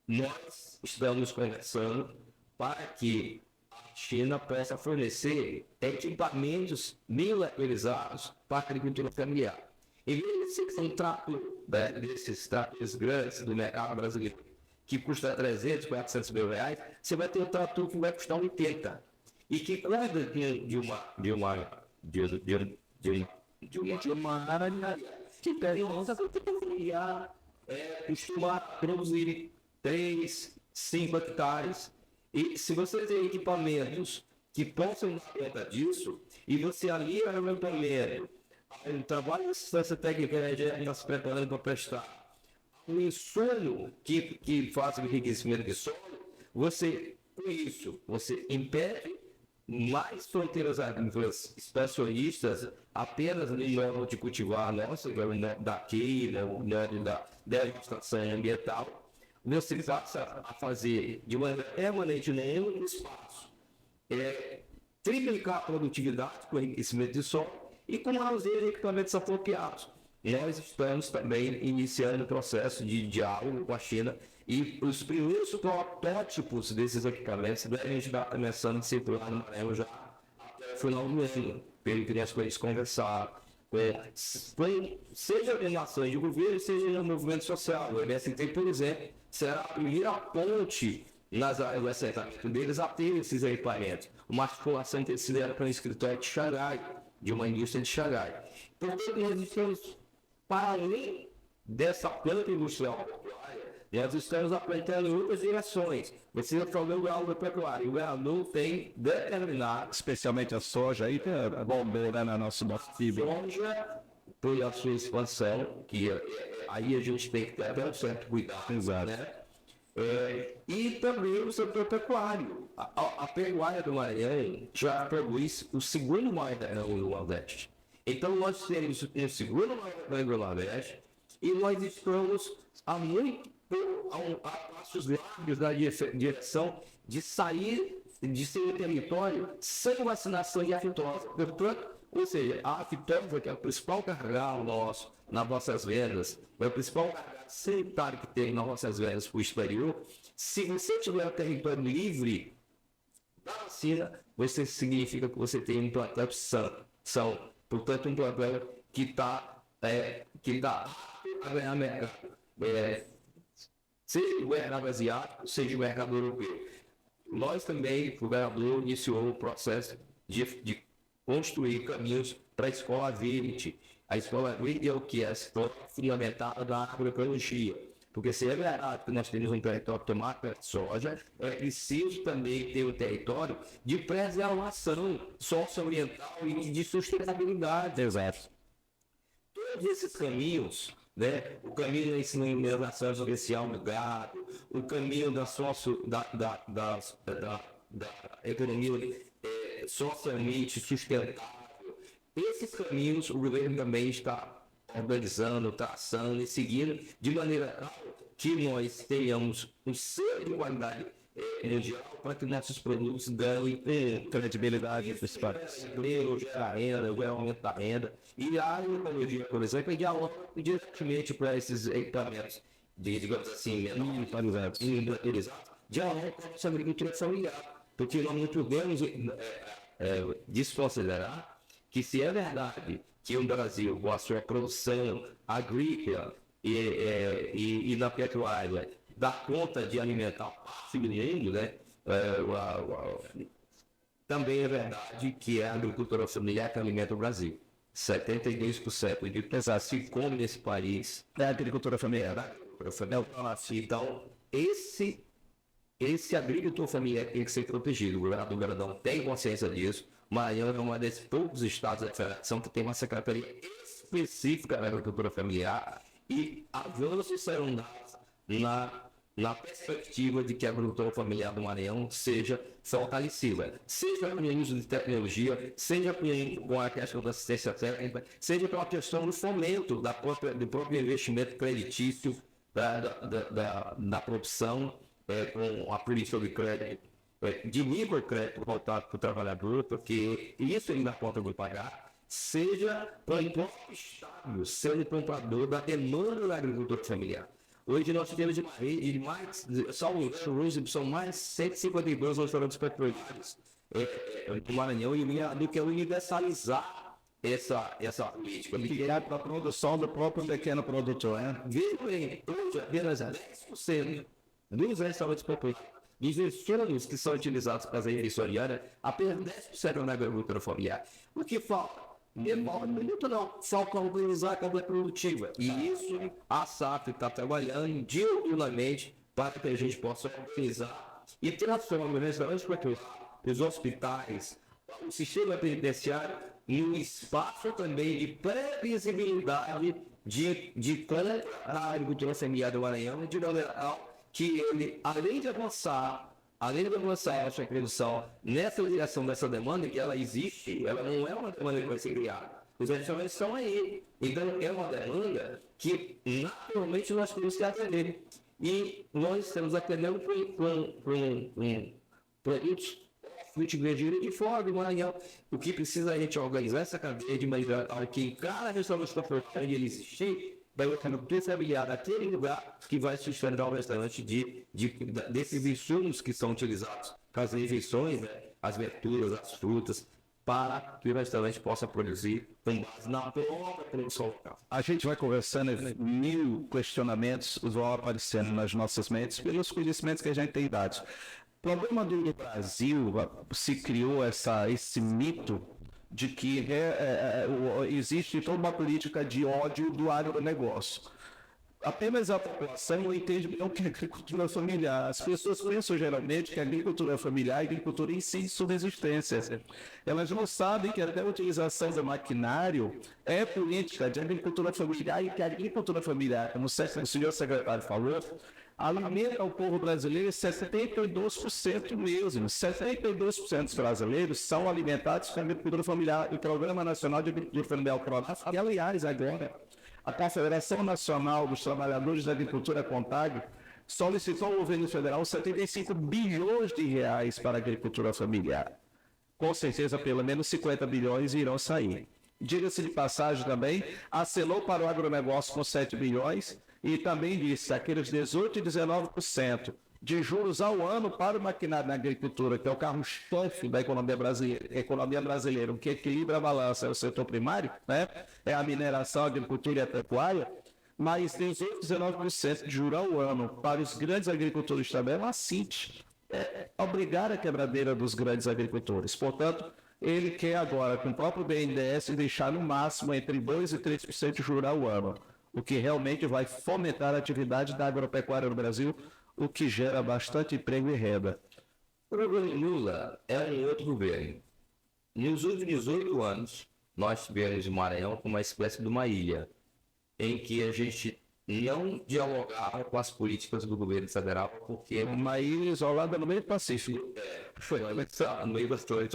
nós estamos conversando para que a China possa fornecer equipamentos militarizados para a agricultura familiar. Em vez de ser um trato desses tratos grandes do mercado brasileiro, que custa 300, 400 mil reais, você vai ter um trator que vai custar 80. E que cuida de uma área que costuma produzir 3, 5 hectares. E se você tem equipamentos que possam dar conta disso, e você alia o equipamento, o trabalho de assistência técnica está se preparando para prestar, o insumo que faz o enriquecimento de solo, você, com isso, você impede mais fronteiras agrícolas especialistas apenas no modo de cultivar daqui, da legislação ambiental. Você passa a fazer de maneira permanente no espaço, triplicar a produtividade com enriquecimento de solo e com o manuseio de equipamentos apropriados. Nós estamos também iniciando o processo de diálogo com a China e os primeiros protótipos desses equipamentos devem estar começando a circular no Maranhão já até o final do ano, pelo que nós podemos conversar. Seja em ações de governo, seja no movimento social. O MST, por exemplo, será a primeira ponte nas áreas do assentamento deles a ter esses equipamentos. Uma articulação terceira para um escritório de Xangai, de uma indústria de Xangai. Portanto, nós estamos, para além dessa planta industrial, nós estamos apontando em outras direções. Você falou do agropecuário. O governador tem determinado, especialmente a soja, aí é bombeira na nossa fibra. Soja, por a sua expansão, que aí a gente tem que ter até um certo cuidado. Exato. Né? E também o setor pecuário. A pecuária do Maranhão já produz o segundo maior do Nordeste. Então nós temos o segundo maior do Nordeste e nós estamos a passos largos da direção de sair de seu território sem vacinação de aftosa. Ou seja, a aftosa, que é o principal gargalo nosso nas nossas vendas, é o principal gargalo sanitário que tem nas nossas vendas para o exterior. Se você tiver o território livre da vacina, você significa que você tem um implantante são, portanto, um implantante que está a ganhar mercado. Seja o mercado asiático, seja o mercado europeu. nós também, o governador iniciou o processo de construir caminhos para a escola verde. A escola verde é o que é a escola fundamentada da agroecologia. Porque se é verdade que nós temos um território tomado pela soja, é preciso também ter um território de preservação socioambiental e de sustentabilidade. Exato. Todos esses caminhos, né? O caminho da ensinação especial no gado, o caminho da economia socialmente sustentável, esses caminhos o governo também está organizando, traçando e seguindo, de maneira tal que nós tenhamos um selo de qualidade mundial para que nossos produtos ganhem credibilidade dos países. Gerar renda, o aumento da renda. E a agroecologia, por exemplo, dialoga diretamente para esses equipamentos, digamos assim, menores, dialoga com essa agricultura familiar. Porque nós não podemos desconsiderar que, se é verdade que o Brasil, com a sua produção agrícola e na pecuária, dá conta de alimentar parte do mundo, né? Também é verdade que a agricultura familiar que alimenta o Brasil. 72% de pessoas se come nesse país da agricultura familiar. Então, esse agricultor familiar tem que ser protegido. O governador Brandão tem consciência disso. Maranhão é um desses poucos estados da federação que tem uma secretaria específica da agricultura familiar, e avanços serão dados na perspectiva de que a agricultura familiar do Maranhão seja fortalecida, seja com o uso de tecnologia, seja com a questão da assistência técnica, seja pela questão do fomento do próprio investimento creditício da produção, com a política de crédito, de microcrédito voltado para o trabalhador, porque isso ele dá conta de pagar, seja para o próprio Estado, sendo comprador da demanda da agricultura familiar. Hoje nós temos são mais 152 restaurantes petrolíferos no Maranhão, e o que é universalizar essa política. Ligar para a produção do próprio pequeno produtor, né? Veja bem, hoje apenas 10% dos restaurantes petrolíferos, dos insumos que são utilizados para a emissoriana, apenas 10% na agricultura familiar. O que falta? Falta organizar a cadeia produtiva. E isso a SAF está trabalhando diuturnamente para que a gente possa organizar e transformar os restaurantes petrolíferos, os hospitais, o sistema penitenciário em um espaço também de previsibilidade de a agricultura familiar do Maranhão, de maneira que ele, além de avançar essa produção nessa direção dessa demanda, que ela existe, ela não é uma demanda que vai ser criada. Os restaurantes estão aí. Então é uma demanda que naturalmente nós temos que atender. E nós estamos atendendo com produtos fruticultura de fora do Maranhão. O que precisa a gente organizar essa cadeia de maneira que em cada restaurante está forçando ele existir, vai tendo responsabilidade daquele lugar que vai sustentar o restaurante desses insumos que são utilizados para as refeições, né? As verduras, as frutas, para que o restaurante possa produzir com base na própria produção local. A gente vai conversando, mil questionamentos vão aparecendo nas nossas mentes pelos conhecimentos que a gente tem dado. O problema do Brasil, se criou esse mito de que existe toda uma política de ódio do agronegócio. Apenas a população entende bem o que é agricultura familiar. As pessoas pensam geralmente que a agricultura familiar é a agricultura em si de subsistência. Elas não sabem que até a utilização do maquinário é política de agricultura familiar, e que a agricultura familiar, como o senhor secretário falou, alimenta o povo brasileiro 72% mesmo. 72% dos brasileiros são alimentados com a agricultura familiar. O Programa Nacional de Agricultura Familiar, PRONAF, e aliás, agora, a Confederação Nacional dos Trabalhadores da Agricultura Contábil solicitou ao governo federal 75 bilhões de reais para a agricultura familiar. Com certeza, pelo menos 50 bilhões irão sair. Diga-se de passagem também, acenou para o agronegócio com 7 bilhões, e também disse aqueles 18% e 19% de juros ao ano para o maquinário na agricultura, que é o carro-chefe da economia brasileira, o que equilibra a balança é o setor primário, né? É a mineração, a agricultura e a pecuária, mas 18% e 19% de juros ao ano para os grandes agricultores também é uma CIT. obrigar a quebradeira dos grandes agricultores. Portanto, ele quer agora, com o próprio BNDES, deixar no máximo entre 2% e 3% de juros ao ano, o que realmente vai fomentar a atividade da agropecuária no Brasil, o que gera bastante emprego e renda. O governo Lula é um outro governo. Nos últimos 8 anos, nós tivemos o Maranhão como uma espécie de uma ilha, em que a gente não dialogava com as políticas do governo federal, porque Uma ilha isolada no meio do Pacífico. foi no meio das coisas.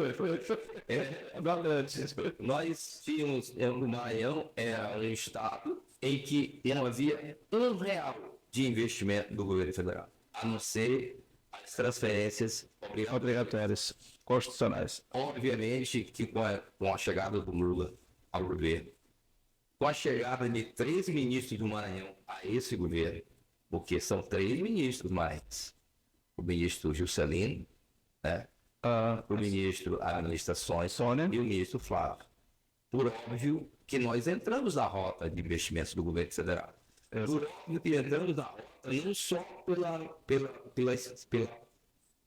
Nós tínhamos, o Maranhão era um estado em que não havia R$ 1 de investimento do governo federal, a não ser as transferências Obrigatórias, constitucionais. Obviamente que com a chegada do Lula ao governo, com a chegada de 3 ministros do Maranhão a esse governo, porque são 3 ministros maranhenses, o ministro Juscelino, né? O ministro Administrações Sônia e o ministro Flávio. Por óbvio que nós entramos na rota de investimentos do governo federal. Por óbvio que entramos na rota não só pela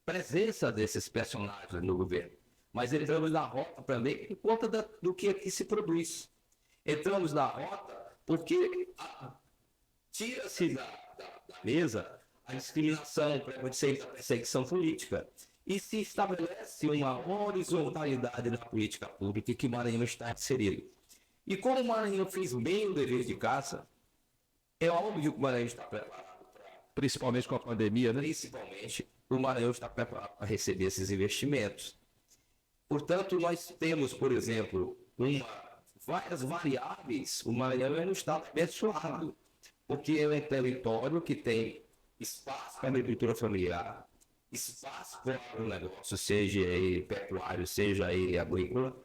presença desses personagens no governo, mas entramos na rota também por conta do que aqui se produz. Entramos na rota porque tira-se da mesa a discriminação, a perseguição política e se estabelece uma horizontalidade na política pública que o Maranhão está inserido. E como o Maranhão fez bem o dever de casa, é óbvio que o Maranhão está preparado, principalmente com a pandemia, né? principalmente o Maranhão está preparado para receber esses investimentos. Portanto, nós temos, por exemplo, várias variáveis. O Maranhão é um estado abençoado, porque é um território que tem espaço para a agricultura familiar, espaço para o negócio, seja ele pecuário, seja ele agrícola,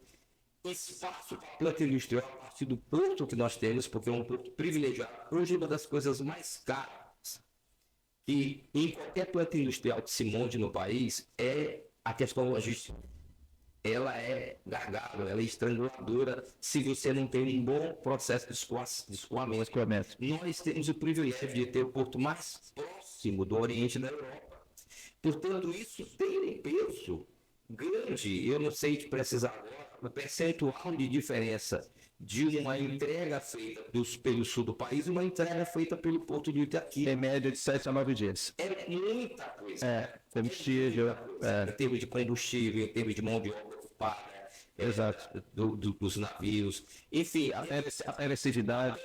espaço para a planta industrial a partir do porto que nós temos, porque é um porto privilegiado. Hoje, uma das coisas mais caras que em qualquer planta industrial que se monte no país é a questão logística. Ela é gargalo, ela é estranguladora se você não tem um bom processo de escoamento. Nós temos o privilégio de ter o porto mais próximo do Oriente da Europa. Portanto, isso tem um peso grande, eu não sei te precisar agora, um percentual de diferença de uma entrega feita pelo sul do país e uma entrega feita pelo Porto de Itaqui. Em média de 7 a 9 dias. É muita coisa. Combustível. Em termos de combustível, em termos de mão de obra ocupada, Exato. dos navios, enfim, a agressividade.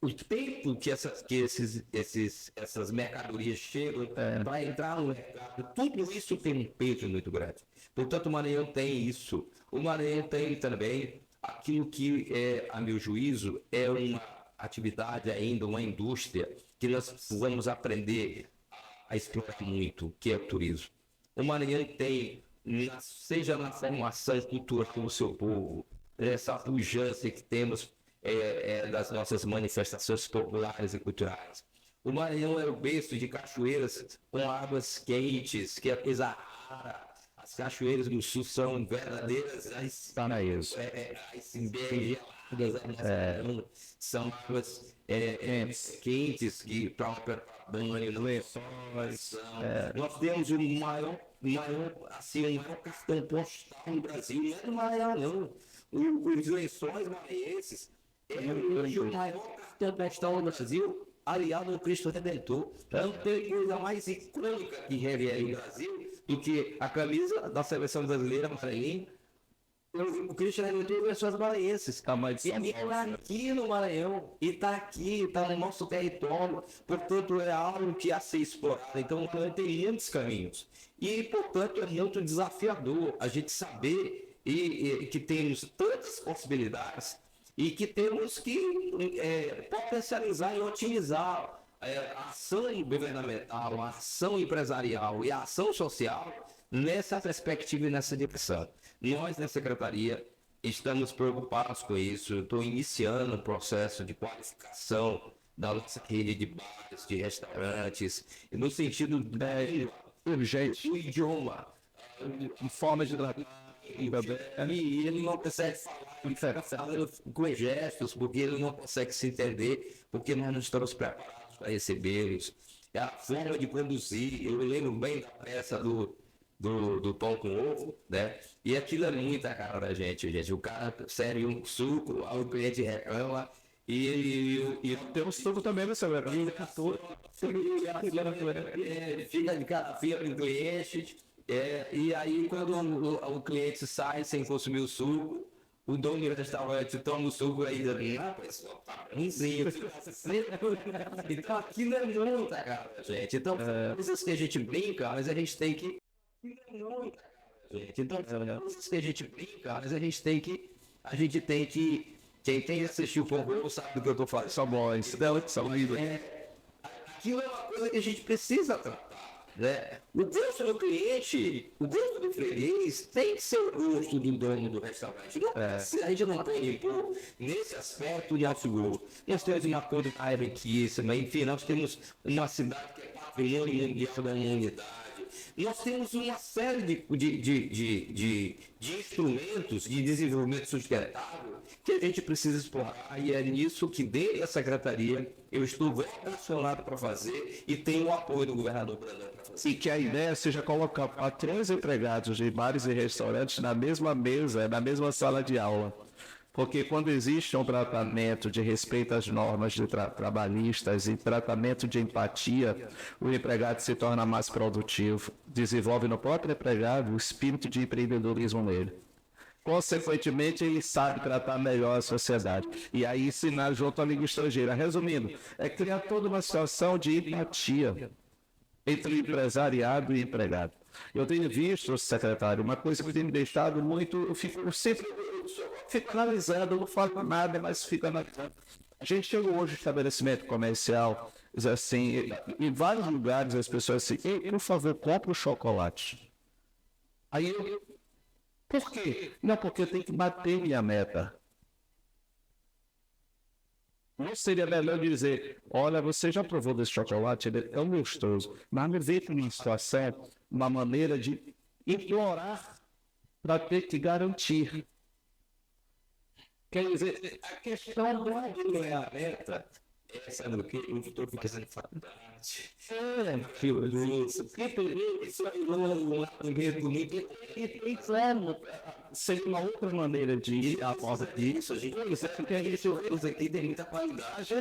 O tempo que essas mercadorias chegam para entrar no mercado, tudo isso tem um peso muito grande. Portanto, o Maranhão tem isso. O Maranhão tem também aquilo que, a meu juízo, é uma atividade ainda, uma indústria que nós precisamos aprender a explorar muito, que é o turismo. O Maranhão tem, seja na formação cultural do seu povo, essa pujança que temos das nossas manifestações populares e culturais. O Maranhão é o berço de cachoeiras com águas quentes, que é coisa rara. As cachoeiras do sul são verdadeiras Paraíso. São águas quentes que para banho, não é só. Nós temos o maior cartão postal no Brasil, não é do Maranhão, não. Os lençóis maranhenses é o maior cartão postal no Brasil, aliado ao Cristo Redentor. Não tem coisa mais icônica que revela o Brasil do que a camisa da seleção brasileira maranhense. O Cristo Redentor e as suas maranhenses. E está aqui no Maranhão, e está aqui, está no nosso território, portanto é algo que a ser explorado. Então tem muitos caminhos. E, portanto, é muito desafiador a gente saber que temos tantas possibilidades e que temos que potencializar e otimizar a ação governamental, a ação empresarial e a ação social nessa perspectiva e nessa direção. Nós, na Secretaria, estamos preocupados com isso. Estou iniciando um processo de qualificação da nossa rede de bares, de restaurantes, no sentido urgente, do idioma, em forma de e ele não consegue falar com gestos, porque ele não consegue se entender, porque nós não estamos preparados para recebê-los. é a forma de produzir. Eu me lembro bem da peça do pão com ovo, né? E aquilo é muita cara da gente. O cara serve um suco, aí o cliente reclama, e Tem um suco também, você vai ver. fica de cara fria para o cliente. E aí, quando o cliente sai sem consumir o suco, o dono do restaurante toma o suco e diz: ah, pessoal, tá bonzinho. Então, aquilo é muita cara, gente. Então, coisas que a gente brinca, mas a gente tem que. Gente. Então, coisas que a gente brinca, mas a gente tem que. Quem tem que assistir o Congo sabe do que eu tô falando. São bons, são lindos. Aquilo é uma coisa que a gente precisa tratar. Né? O Deus do cliente, o Deus do freguês tem que ser o gosto do dono do restaurante. Não, a gente não tem, nesse aspecto de Açugol. Nós temos uma coisa riquíssima, enfim, nós temos uma cidade que é patrimônio mundial da humanidade. Nós temos uma série de instrumentos de desenvolvimento sustentável que a gente precisa explorar. E é nisso que, desde a secretaria, eu estou relacionado para fazer e tenho o apoio do governador Brandão para fazer. E que a ideia seja colocar 3 empregados de bares e restaurantes na mesma mesa, na mesma sala de aula. Porque quando existe um tratamento de respeito às normas de trabalhistas e tratamento de empatia, o empregado se torna mais produtivo, desenvolve no próprio empregado o espírito de empreendedorismo nele. Consequentemente, ele sabe tratar melhor a sociedade. E aí ensinar junto à língua estrangeira. Resumindo, é criar toda uma situação de empatia entre o empresariado e o empregado. Eu tenho visto, secretário, uma coisa que tem me deixado muito, eu fico analisando, eu não falo nada, mas fico analisando. A gente chegou hoje no estabelecimento comercial, assim, em vários lugares as pessoas assim, ei, por favor, compre o chocolate. Aí eu, por quê? Não, porque eu tenho que bater minha meta. Não seria melhor dizer, olha, você já provou desse chocolate, ele é gostoso, mas me veio uma situação, uma maneira de implorar para ter que garantir. Quer dizer, a questão não é a meta, sabe o que? Eu estou fazendo faculdade. Isso aí não é bonito. E claro, seria uma outra maneira de ir à volta disso. A gente tem isso, aqui tem muita qualidade.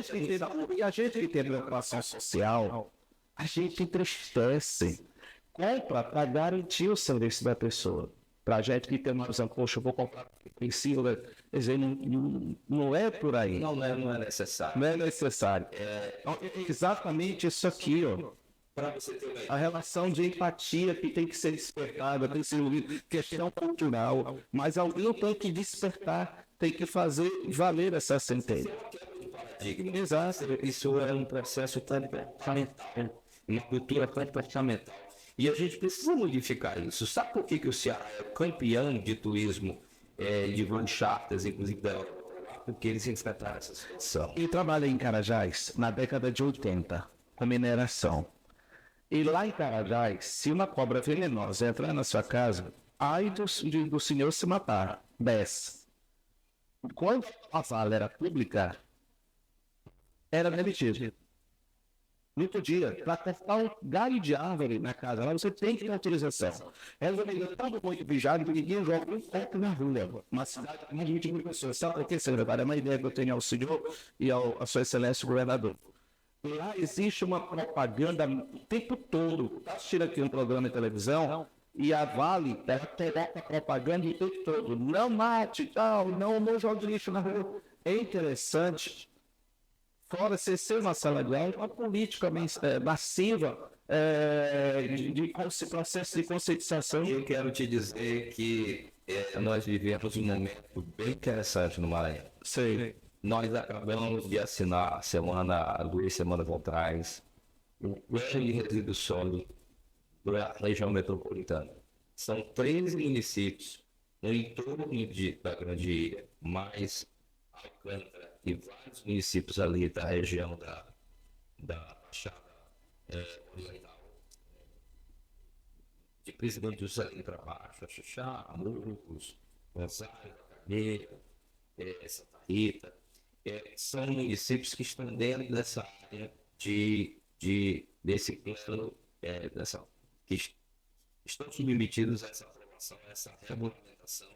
E a gente que tem preocupação social, a gente entristece. Compra para garantir o serviço da pessoa. Para a gente que tem uma visão, poxa, eu vou comprar em cima, quer dizer, não é por aí. Não é necessário. Não é necessário. É exatamente isso aqui, ó. Para você ter uma A relação de empatia que tem que ser despertada, tem que ser questão cultural, mas alguém tem que despertar, tem que fazer valer essa sentença. Exato. Isso é um processo fundamental, uma cultura fundamental. E a gente precisa modificar isso. Sabe por que o Ceará é campeão de turismo de voos charters, inclusive da Europa? Porque eles enfrentaram essa situação. E trabalhei em Carajás na década de 80, com mineração. E lá em Carajás, se uma cobra venenosa entrar na sua casa, ai do senhor se matar, 10. Quando a vala era pública, era demitido. No outro dia, para cortar um galho de árvore na casa, lá você tem que ter autorização. Ela estava muito vigiada porque ninguém joga um teto na rua. Uma cidade com 20 mil pessoas. Sabe por que, secretário? É uma ideia que eu tenho ao senhor e à sua excelência, o governador. Lá existe uma propaganda o tempo todo. Está assistindo aqui um programa de televisão e a Vale terá propaganda o tempo todo. Não mate, tal, não jogue lixo na rua. É interessante. Fora ser uma sala de aula, uma política massiva de processo de conscientização. Eu quero te dizer que nós vivemos um momento bem interessante no Maranhão. Sei. Nós acabamos de assinar há 2 semanas atrás o plano de resíduo sólido da região metropolitana. São 13 municípios no entorno da Grande Ilha, mais Alcântara e vários municípios ali da região da Baixada Oriental, de Presidente do Salim para baixo, Xixá, Amurros, Gonçalo, Carneiro, Santa Rita, são municípios que estão dentro dessa área de desse plano, que estão submetidos a essa aprovação, a essa regulamentação,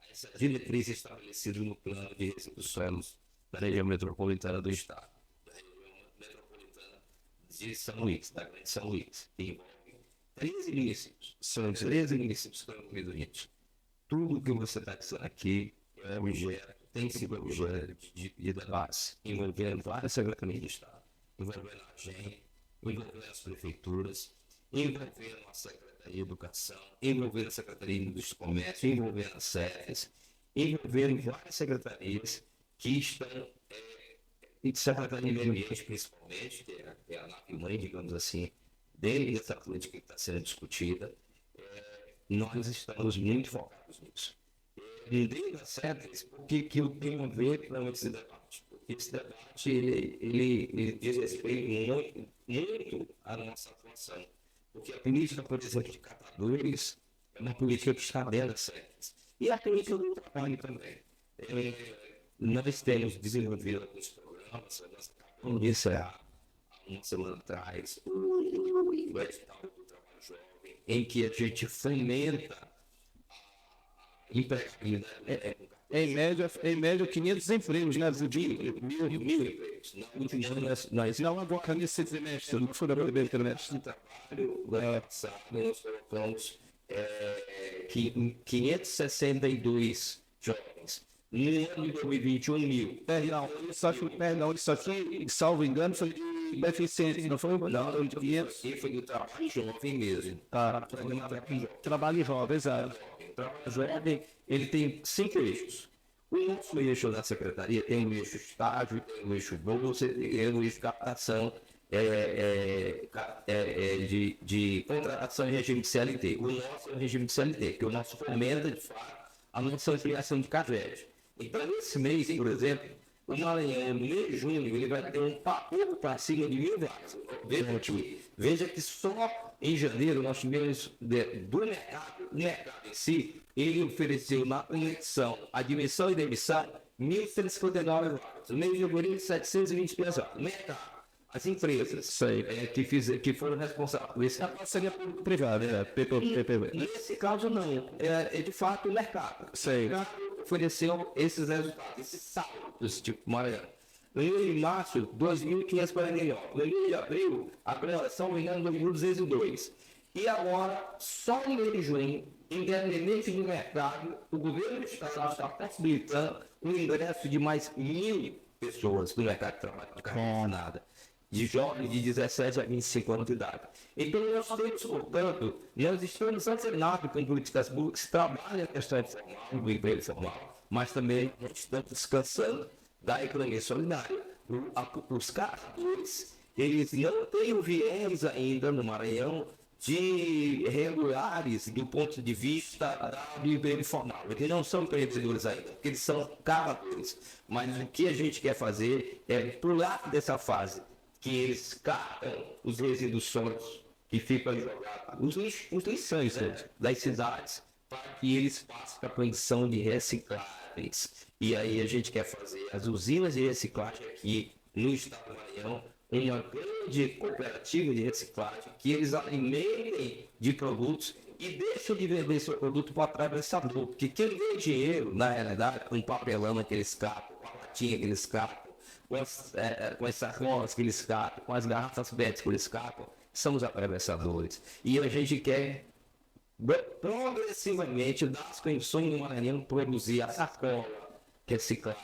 a essa diretriz estabelecida no plano de resíduos sólidos da região metropolitana do Estado, da região metropolitana de São Luís, da Grande São Luís, que envolve 13 municípios. São 13 municípios que estão envolvidos nisso. Tudo que você está dizendo aqui é objeto, tem sido objeto de debate, envolvendo várias secretarias de Estado, envolvendo a AGEM, envolvendo as prefeituras, envolvendo a Secretaria de Educação, envolvendo a Secretaria do Comércio, envolvendo as SEFES, envolvendo várias secretarias que estão, e de Secretaria de Meio Ambiente principalmente, que é a nave-mãe, digamos assim, dentro dessa política que está sendo discutida. Nós estamos muito focados nisso. Dentro das SEFES, porque que eu tenho a ver com esse debate? Porque esse debate ele diz respeito muito à nossa atuação. Porque a política, por exemplo, de catadores é uma política que está dentro das SEFES. E a política do trabalho também. Nós temos desenvolvido alguns programas, nós acabamos de encerrar há uma semana atrás o edital do trabalho jovem, em que a gente fomenta a empregabilidade. Em média 500 empregos, né? Mil empregos. Não agora nesse trimestre, não foi no primeiro trimestre. Nós colocamos 562 jovens. No ano de 2021, 1000. Isso aqui, salvo engano, foi de beneficência, não foi? Não, de 500. E foi do trabalho jovem mesmo. Trabalho jovem, exato. O trabalho jovem, ele tem 5 eixos. O nosso eixo da secretaria tem o eixo estágio, tem o eixo bolsa, tem o eixo captação de contratação em regime de CLT. O nosso é o regime de CLT, que o nosso fomenta, de fato, a nossa ampliação de CAGED. Então, nesse mês, por exemplo, o Maranhão, no mês de junho, ele vai ter um papo para cima de 1000 vagas. Veja que só em janeiro nós tivemos do mercado, o mercado em si, ele ofereceu na conexão, admissão e demissão, 1.159 vagas. No mês de janeiro, 720 vagas. O mercado. As empresas que foram responsáveis por esse caso seria privado, né? PPP. Nesse caso, não. É de fato o mercado. Sei. O mercado ofereceu esses resultados, esses saldos, tipo Maranhão. No mês de março, 2.549. No mês de abril, a prelação vem dando 2.202. E agora, só no mês de junho, independente do mercado, o governo do Estado está possibilitando o ingresso de mais 1.000 pessoas no mercado de trabalho. Não carrega nada. De jovens de 17 a 25 anos de idade. Então, nós temos, portanto, nós estamos antenados com políticas públicas que trabalham a questão informal, do emprego formal, mas também nós estamos descansando da economia solidária. Os catadores, eles não têm o viés ainda no Maranhão de regulares do ponto de vista do emprego formal. Eles não são empreendedores ainda, porque eles são catadores. Mas o que a gente quer fazer é pular dessa fase que eles catam os resíduos sólidos que ficam jogados, os lixões das cidades, para que eles façam a produção de recicláveis. E aí a gente quer fazer as usinas de reciclagem aqui no estado do Maranhão, uma grande cooperativa de reciclagem, que eles alimentem de produtos e deixam de vender seu produto para o atravessador, porque quem vê dinheiro, na realidade, com papelão naquele escape, com a latinha que eles escapam, com as sacolas que eles escapam, com as garrafas PET que eles escapam, são os atravessadores. E a gente quer progressivamente dar as condições do Maranhão produzir a sacola reciclada,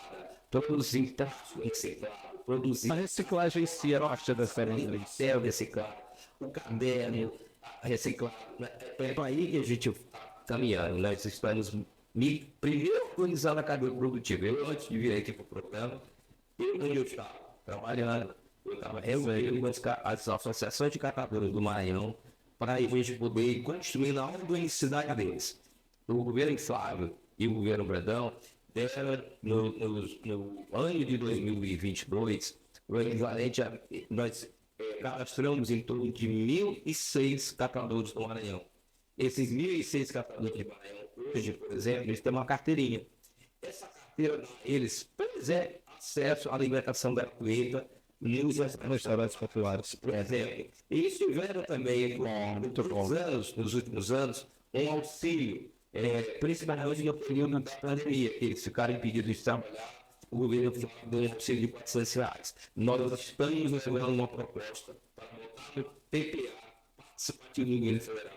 produzir tacho reciclado, produzir a reciclagem em si é parte da papel reciclado, o caderno reciclado. É para aí que a gente está caminhando. Nós estamos primeiro organizando a cadeia produtiva. Eu, antes de vir aqui para o programa, onde eu estava trabalhando, eu estava reunindo as associações de catadores do Maranhão para a gente poder construir na organicidade deles. O governo Flávio e o governo Brandão deram no ano de 2022, o equivalente a nós cadastramos em torno de 1.006 catadores do Maranhão. Esses 1.006 catadores do Maranhão, hoje, por exemplo, eles têm uma carteirinha. Essa carteira, eles, por exemplo, acesso à alimentação gratuita nos restaurantes populares, por exemplo. Eles tiveram também, nos últimos anos, um auxílio, principalmente no período da pandemia, que eles ficaram impedidos de trabalhar, o governo deu um auxílio de R$ 400. Nós estamos levando uma proposta para botar no PPA, participativo do governo federal,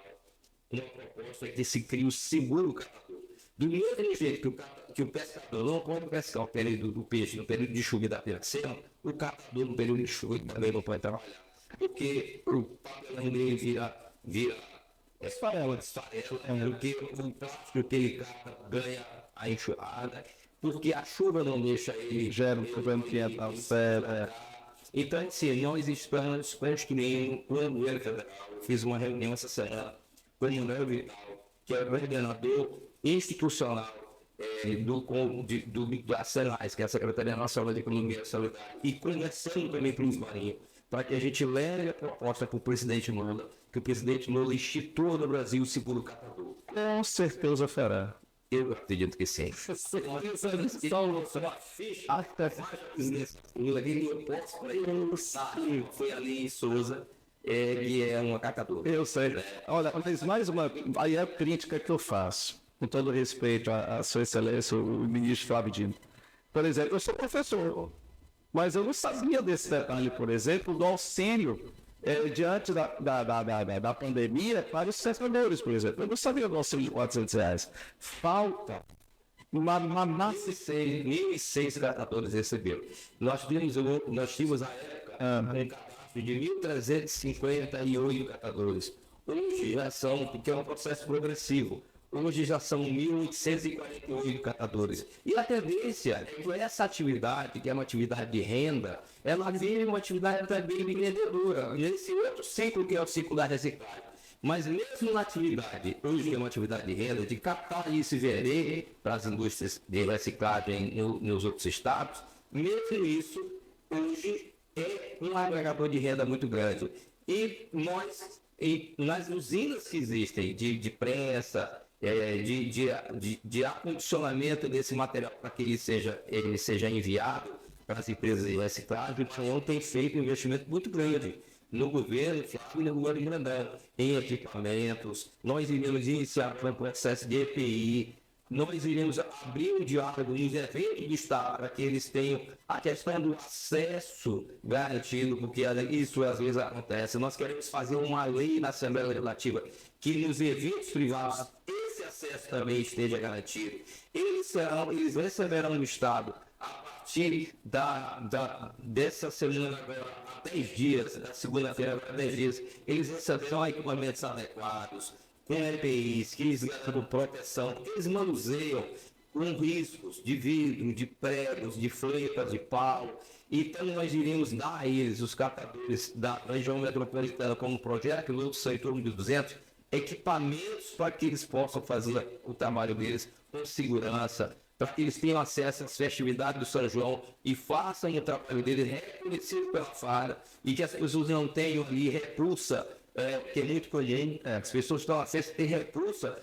uma proposta que se cria o seguro catador. Do mesmo jeito que o pescador não pode pescar o período do peixe no período de chuva da piracema, o catador no período de chuva também não pode trabalhar. Porque o papelão dele vira esfarela, porque o plástico que ele cata ganha a enxurrada, porque a chuva não deixa ele Gera um problema que é tal sério. Então, assim, não existe planos que nem o governo federal. Eu fiz uma reunião essa semana com o Manuel Vital, que é o coordenador institucional da SENAS, que é a Secretaria Nacional de Economia e Saúde, e conversando também com os marinhos, para que a gente leve a proposta para o presidente Lula, que o presidente Lula institua no Brasil o seguro catador. Com certeza fará. Eu acredito que sim. Foi ali em Souza, que é uma catadora. Eu sei. Olha, mas mais uma. Aí é a crítica que eu faço, com todo respeito à Sua Excelência, o ministro Flávio Dino. Por exemplo, eu sou professor, mas eu não sabia desse detalhe, por exemplo, do auxílio diante da pandemia para os servidores, por exemplo. Eu não sabia do auxílio de R$ 400. Falta uma massa. 1.600 catadores receberam. Nós tínhamos a época um cadastro de 1.358 catadores. Hoje já são, porque é um processo progressivo. Hoje já são 1.848 catadores. E a tendência é que essa atividade, que é uma atividade de renda, ela vire uma atividade também empreendedora. Esse outro ciclo que é o ciclo da reciclagem. Mas mesmo na atividade, hoje é uma atividade de renda, de captar e se vender para as indústrias de reciclagem nos outros estados, mesmo isso, hoje é um agregador de renda muito grande. E nas usinas que existem de prensa, de acondicionamento desse material para que ele seja enviado para as empresas de reciclagem, então tem feito um investimento muito grande no governo, em equipamentos. Nós iremos iniciar um processo de EPI, nós iremos abrir o diálogo nos eventos do Estado para que eles tenham a questão do acesso garantido, porque isso às vezes acontece. Nós queremos fazer uma lei na Assembleia Legislativa que nos eventos privados esse acesso também esteja garantido. Eles receberão no Estado, a partir dessa semana, há 10 dias, da segunda-feira para 10 dias, eles receberão equipamentos adequados, com EPIs, que eles ganham proteção, eles manuseiam com riscos de vidro, de pregos, de fleitas, de pau. Então nós iremos dar a eles, os catadores da região metropolitana, como projeto, que são em torno de 200, equipamentos para que eles possam fazer o trabalho deles com segurança, para que eles tenham acesso às festividades do São João e façam o trabalho deles reconhecido pela FARA, e que as pessoas não tenham ali repulsa, que é muito comum, as pessoas estão acesso a ter repulsa.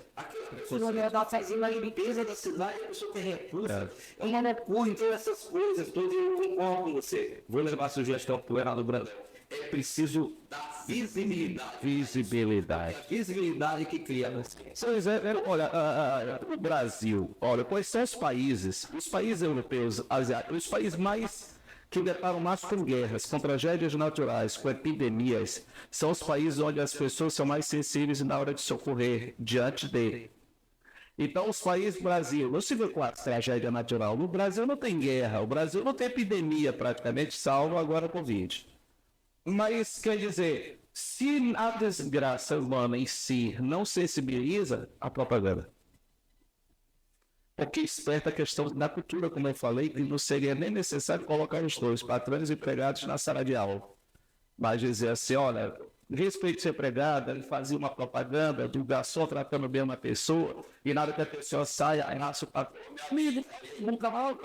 Se não é fazer uma limpeza da cidade, a pessoa tem repulsa. É uma loucura, então essas coisas todas eu concordo com você. Vou levar a sugestão para o Heraldo Brandão. É preciso dar visibilidade. A visibilidade que cria. Olha, o Brasil, olha, quais são os países europeus, asiáticos, os países mais que deparam mais com guerras, com tragédias naturais, com epidemias, são os países onde as pessoas são mais sensíveis na hora de socorrer diante dele. Então, os países do Brasil, não se vê com a tragédia natural. No Brasil não tem guerra, o Brasil não tem epidemia praticamente, salvo agora a Covid. Mas, quer dizer, se a desgraça humana em si não sensibiliza a propaganda, porque esperta a questão da cultura, como eu falei, que não seria nem necessário colocar os dois, patrões e empregados, na sala de aula. Mas dizer assim, olha, respeito ser empregado, ele fazia uma propaganda, divulgação, tratando bem uma pessoa, e na hora que a pessoa sai, aí nasce o patrão, meu amigo, nunca mais.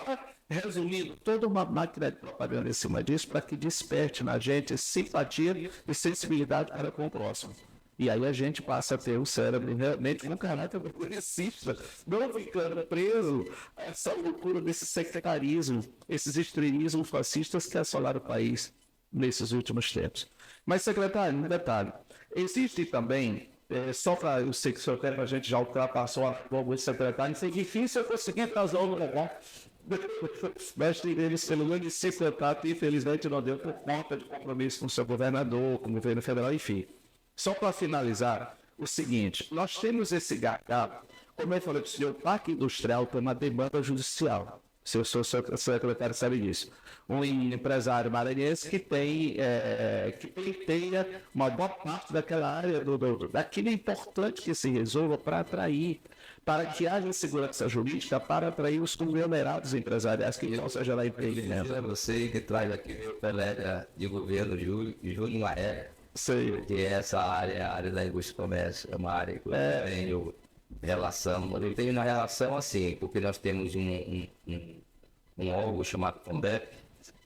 Resumindo, toda uma máquina de propaganda em cima disso para que desperte na gente simpatia e sensibilidade para com o próximo. E aí a gente passa a ter um cérebro realmente um caráter progressista, não ficando preso a essa loucura desse sectarismo, esses extremismos fascistas que assolaram o país. nesses últimos tempos. Mas, secretário, um detalhe, existe também, só para eu sei que o senhor quer, a gente já ultrapassou o secretário, isso é difícil eu conseguir trazer o lugar. Mestre dele, pelo menos secretário, infelizmente não deu por conta de compromisso com o seu governador, com o governo federal, enfim. Só para finalizar, o seguinte, nós temos esse gargalo, como eu falei para o senhor, o parque industrial tem uma demanda judicial. Se o seu secretário sabe disso. Um empresário maranhense que tem uma boa parte daquela área, daquilo é importante que se resolva para atrair, para que haja segurança jurídica, para atrair os conglomerados empresariais que possam gerar emprego. É você que traz aqui meu colega de governo, Júlio Maé, que essa área é a área da indústria e comércio, é uma área que eu tenho relação, eu tenho na relação assim, porque nós temos um órgão chamado CONDEP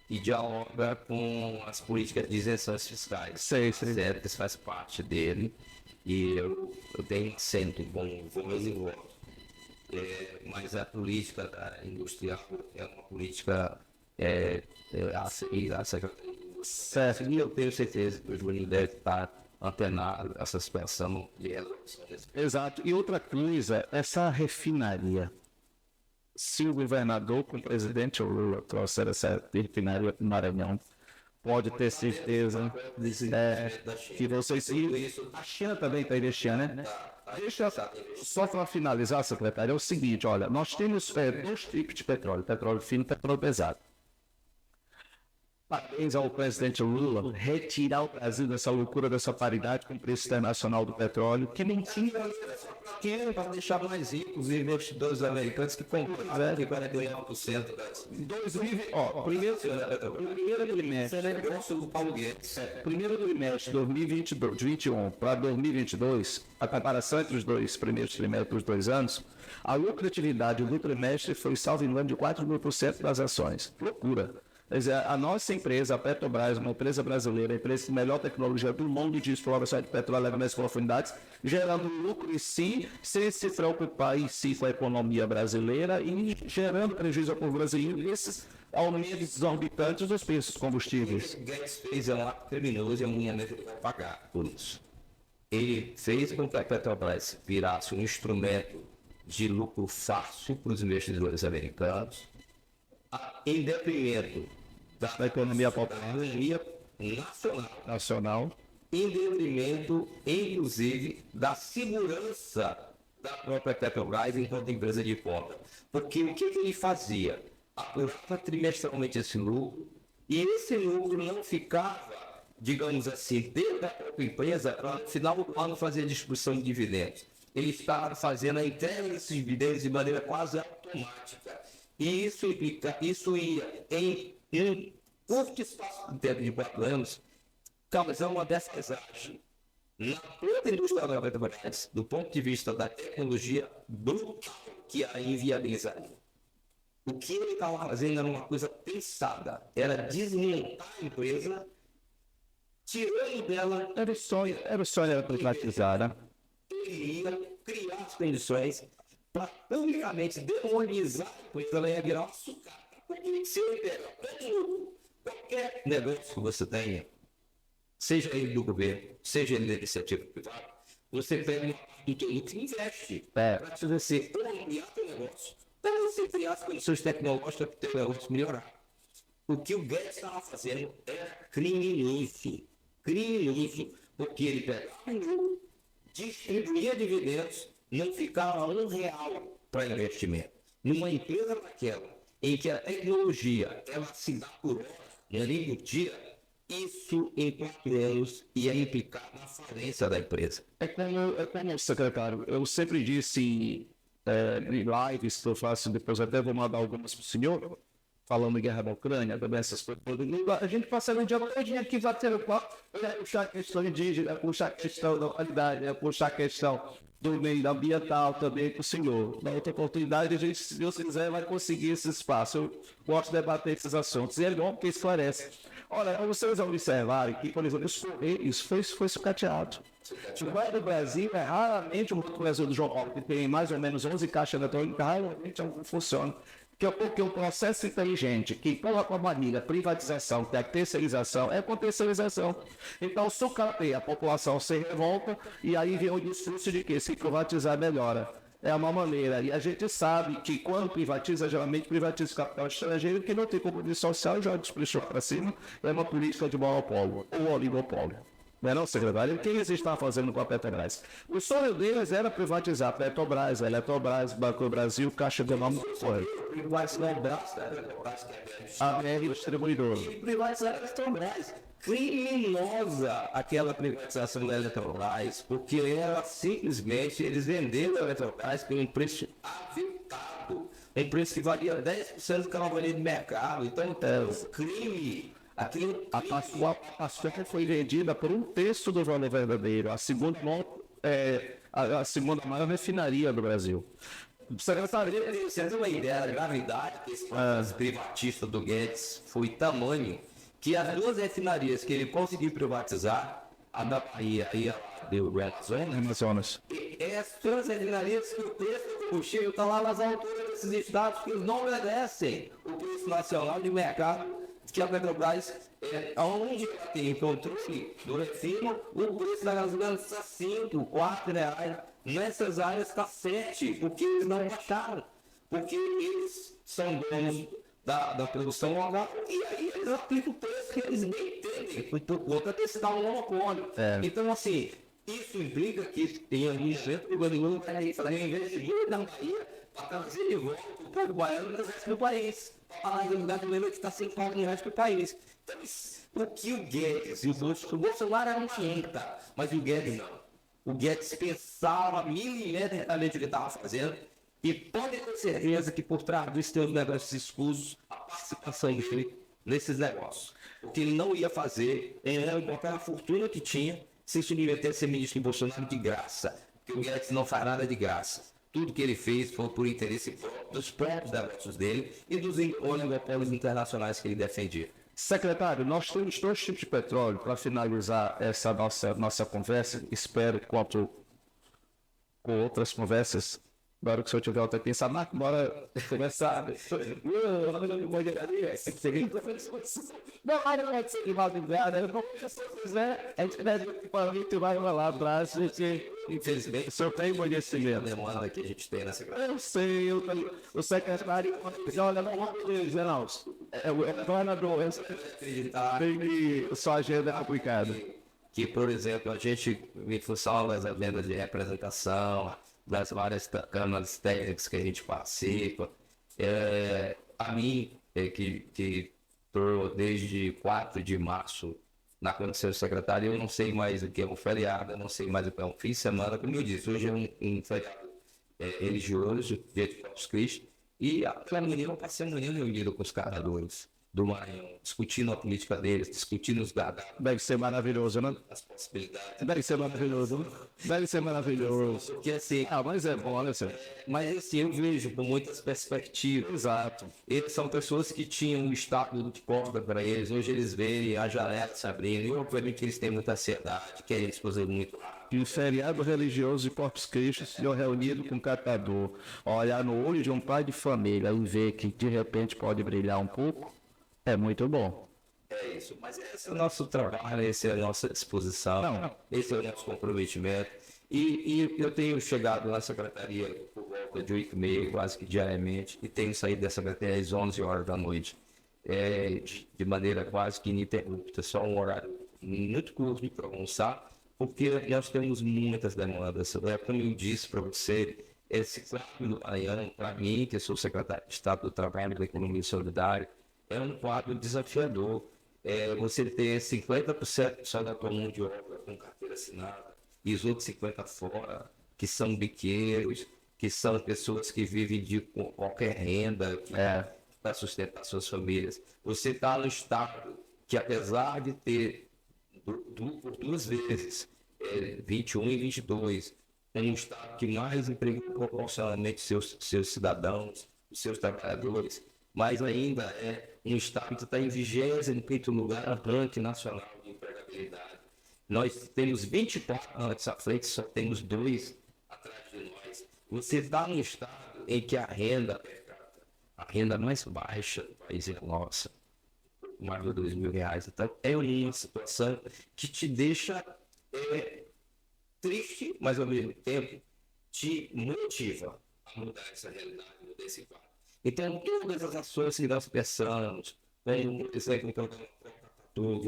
e dialoga com as políticas de isenções fiscais. Certo, isso faz parte dele e eu tenho assento com voz e voto. Mas a política da industrial é uma política a Secretaria de Certo, e eu tenho certeza que o Júlio deve estar antenado essa situação de relações. Exato. E outra coisa, essa refinaria. Se o governador com o presidente Lula trouxer essa refinaria no Maranhão, pode ter certeza que vocês... A China também está investindo, né? Deixa só para finalizar, secretário, é o seguinte, olha, nós temos dois tipos de petróleo fino e petróleo pesado. Parabéns ao presidente Lula retirar o Brasil dessa loucura, dessa paridade com o preço internacional do petróleo, que nem tinha, para deixar mais ricos os investidores americanos que compraram que para ganhar 1%. Primeiro trimestre de 2021 para 2022, a comparação entre os dois primeiros trimestres dos 2 anos, a lucratividade do trimestre foi, salvo engano, de 4.000% das ações. Loucura. A nossa empresa, a Petrobras, uma empresa brasileira, a empresa de melhor tecnologia do mundo de exploração de petróleo leva mais profundidades, gerando lucro em si, sem se preocupar em si com a economia brasileira e gerando prejuízo ao povo brasileiro e esses aumentos exorbitantes dos preços dos combustíveis. O Guedes fez um criminoso e a minha meta vai pagar por isso. Ele fez com que a Petrobras virasse um instrumento de lucro fácil para os investidores americanos, em detrimento da economia popular, nacional, em detrimento, inclusive, da segurança da própria Petrobras enquanto empresa de ponta. Porque o que ele fazia? Apurava trimestralmente esse lucro, e esse lucro não ficava, digamos assim, dentro da própria empresa, para no final do ano fazer a distribuição de dividendos. Ele estava fazendo a entrega desses dividendos de maneira quase automática. E isso ia em curto espaço de tempo de 4 anos, causar uma defasagem na própria indústria da Petrobras, do ponto de vista da tecnologia brutal que a inviabilizaria. O que ele estava fazendo era uma coisa pensada, era desmontar a empresa, tirando dela... Era o sonho era privatizar, né? Ele ia criar as condições para, praticamente, demonizar a empresa, ela ia virar uma sucata. Porque se ele pega qualquer negócio que você tenha, seja ele do governo, seja ele da iniciativa privada, você pega um teu que investe para você ampliar o negócio, para você criar as condições tecnológicas para o teu negócio melhorar. O que o Guedes estava fazendo era criminoso, porque ele pegava distribuía dividendos, não ficava R$1 para investimento. Numa empresa daquela, em que a tecnologia ela se dá por hora, ali no dia, isso em 4 anos ia implicar na falência da empresa. É como secretário, eu sempre disse em lives que eu faço, depois até vou mandar algumas para o senhor, falando em guerra da Ucrânia, também essas coisas. A gente passa o dia todinho aqui batendo papo, puxar a questão indígena, puxar a questão da qualidade, puxar a questão do meio ambiental também para o senhor. Na outra oportunidade, a gente, se Deus quiser, vai conseguir esse espaço. Eu gosto de debater esses assuntos. E é bom porque esclarece. Olha, vocês vão observar que, por exemplo, os Correios foi sucateado. O Banco do Brasil é raramente o Banco do Brasil do João Paulo, que tem mais ou menos 11 caixas eletrônicas, raramente funciona. Porque o processo inteligente que empurra com a barriga privatização, que é terceirização, é com terceirização. Então, sucateia, a população se revolta e aí vem o discurso de que se privatizar melhora. É uma maneira. E a gente sabe que quando privatiza, geralmente privatiza o capital estrangeiro, que não tem compromisso social e joga despressão para cima, é uma política de monopólio ou oligopólio. Não é não, secretário? O que eles estão fazendo com a Petrobras? O sonho deles era privatizar a Petrobras, a Eletrobras, Banco do Brasil, Caixa Econômica, a BR Distribuidora. Privatizar a Eletrobras. Criminosa aquela privatização da Eletrobras, porque era simplesmente, eles venderam a Eletrobras por um preço aviltado, um preço que valia 10% do que ela valia de mercado. Então, é um crime. A Suécia foi vendida por um terço do valor verdadeiro, a segunda maior refinaria do Brasil. Secretário, você tem uma ideia da gravidade desse processo privatista do Guedes foi tamanho que as duas refinarias que ele conseguiu privatizar, a da Bahia e a do Amazonas, as duas refinarias que o preço do combustível está lá nas alturas desses estados que eles não merecem o preço nacional de mercado que a Petrobras, onde tem controle do refino, o preço da gasolina está 5, 4 reais. Nessas áreas está 7, porque eles não baixaram. Porque eles são donos da produção local e aí eles aplicam o preço que eles nem entendem, por conta desse tal monopólio. Então, assim, isso implica que tem ali dentro do governo que vai fazer investimento na Bahia para trazer de volta o povo baiano das resto do país. Falar em lugar do mesmo que está sem falta em resto do país. Então, o que o Guedes e os outros, o Bolsonaro era um cienta, mas o Guedes não. O Guedes pensava milimetricamente o que estava fazendo e pode ter certeza que por trás dos seus negócios escusos, a participação dele nesses negócios. O que ele não ia fazer era botar a fortuna que tinha se submeter a ser ministro de Bolsonaro de graça. Porque o Guedes não faz nada de graça. Tudo que ele fez foi por interesse dos próprios negócios dele e dos oligopólios internacionais que ele defendia. Secretário, nós temos 2 tipos de petróleo para finalizar essa nossa conversa. Espero, quanto com outras conversas, agora que o senhor tiver outra pensar, Marco, bora começar. Não, não é que mal de nada, se quiser, a gente vai lá atrás, Infelizmente, o senhor tem conhecimento. a demanda que a gente tem nessa Eu sei, o secretário, olha, não vamos dizer, não, o governador, acreditar tem sua agenda complicada. que, por exemplo, a gente, em função das agendas de representação, das várias câmaras técnicas que a gente participa, a mim, que estou desde 4 de março na condição de secretário, eu não sei mais o que é um feriado, eu não sei mais o que é um fim de semana, como eu disse, hoje é um feriado religioso, dia de Corpus Christi, e aquela menina está sendo reunida com os caradores do Maranhão, discutindo a política deles, discutindo os dados, Deve ser maravilhoso, né? as possibilidades. Deve ser maravilhoso. Deve ser maravilhoso. Porque assim, Mas é bom, né, senhor? mas assim, eu vejo com muitas perspectivas. Exato. Eles são pessoas que tinham um estado de cobra para eles, hoje eles veem a janela se abrindo, e obviamente que eles têm muita ansiedade, querem as coisas muito rápido. E um feriado religioso de Corpus Christi, senhor reunido com o catador, olhar no olho de um pai de família e ver que de repente pode brilhar um pouco, é muito bom. É isso, mas esse é o nossa trabalho, essa é a nossa disposição, esse é o nosso comprometimento. E eu tenho chegado na secretaria por volta de 8h30, quase que diariamente, e tenho saído da secretaria às 11 horas da noite, de maneira quase que ininterrupta, só um horário muito curto para almoçar, porque nós temos muitas demandas. Como eu disse para você, esse quadro do Baiano, para mim, que sou secretário de Estado do Trabalho e da Economia Solidária, é um quadro desafiador. Você ter 50% só da tua mão de obra com carteira assinada e os outros 50% fora, que são biqueiros, que são pessoas que vivem de qualquer renda para sustentar suas famílias. Você está no estado que, apesar de ter por 2 vezes, 21 e 22, é um estado que mais emprega proporcionalmente seus cidadãos, seus trabalhadores, mas ainda é um estado que está em 25º lugar no ranking nacional de empregabilidade. Nós temos 24 anos à frente, só temos 2 atrás de nós. Você está num estado em que a renda per capita, a renda mais baixa do país é a nossa, mais de R$ 2.000. Então, é uma situação que te deixa triste, mas ao mesmo tempo te motiva a mudar essa realidade, mudar esse quadro. Então, todas as ações que nós pensamos, tem esse aqui que eu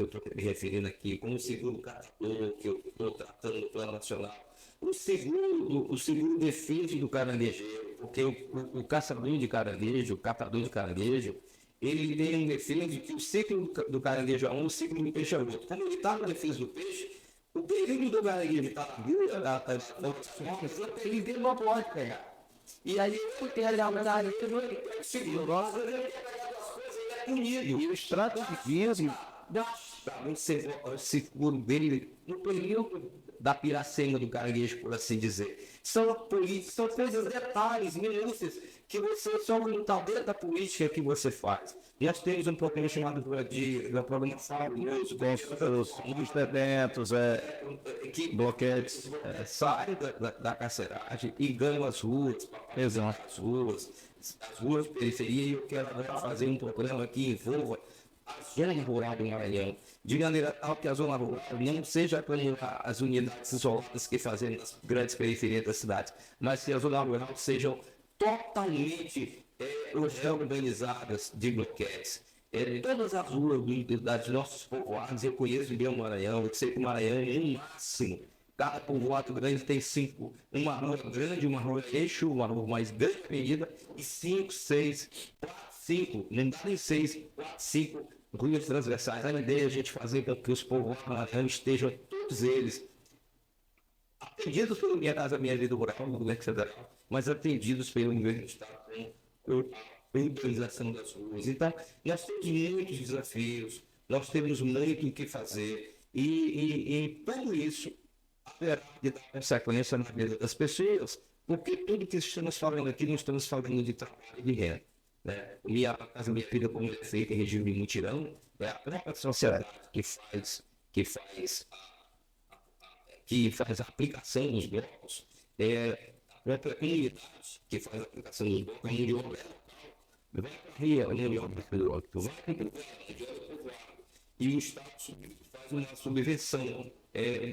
estou me referindo aqui, como o seguro catador, que eu estou tratando no plano nacional. O seguro defende do caranguejeiro, porque o caçador de caranguejo, o catador de caranguejo, ele tem um defende que o ciclo do caranguejo é um, o ciclo do peixe é outro. Como ele está na defesa do peixe, o período do caranguejo está ele não pode pegar. E aí eu tenho a realidade que eu seguro, nossa, é unido. E o extrativismo o seguro dele no período da piracema do caranguejo, por assim dizer. São coisas, detalhes, minúcias, que você só no dentro da política que você faz. Nós temos um problema chamado de problema fabuloso, Os eventos, que bloqueios. sai da carceragem e ganham as ruas, Exato. as ruas periferia, e eu quero fazer um programa que envolva a zona rural do Maranhão, de maneira tal que a zona rural não seja como as unidades isoladas que fazem nas grandes periferias das cidades, mas que a zona rural sejam totalmente organizadas de bloqueios. Todas as ruas das nossos povoados, eu conheço bem o Maranhão, eu sei que o Maranhão é no máximo. Cada povoado grande tem 5, uma rua grande, uma rua eixo, uma rua mais grande medida, e 5, 6, 4, 5, nem dá nem 6, 4, 5 ruas transversais. A ideia é a gente fazer com que os povoados do Maranhão estejam todos eles atendidos pelo minha vida rural, no governo federal, mas atendidos pelo governo do Estado, a utilização das ruas. Então, nós temos muitos desafios, nós temos muito o que fazer, e tudo isso haverá de dar consequência na vida das pessoas, porque tudo que estamos falando aqui, não estamos falando de trabalho e de renda. Né? E a minha filha, como é feita em regime de mutirão, é a própria sociedade que faz a aplicação dos blocos, a própria comunidade que faz a aplicação dos blocos, a mão de obra vai para a mão de obra e o Estado faz uma subversão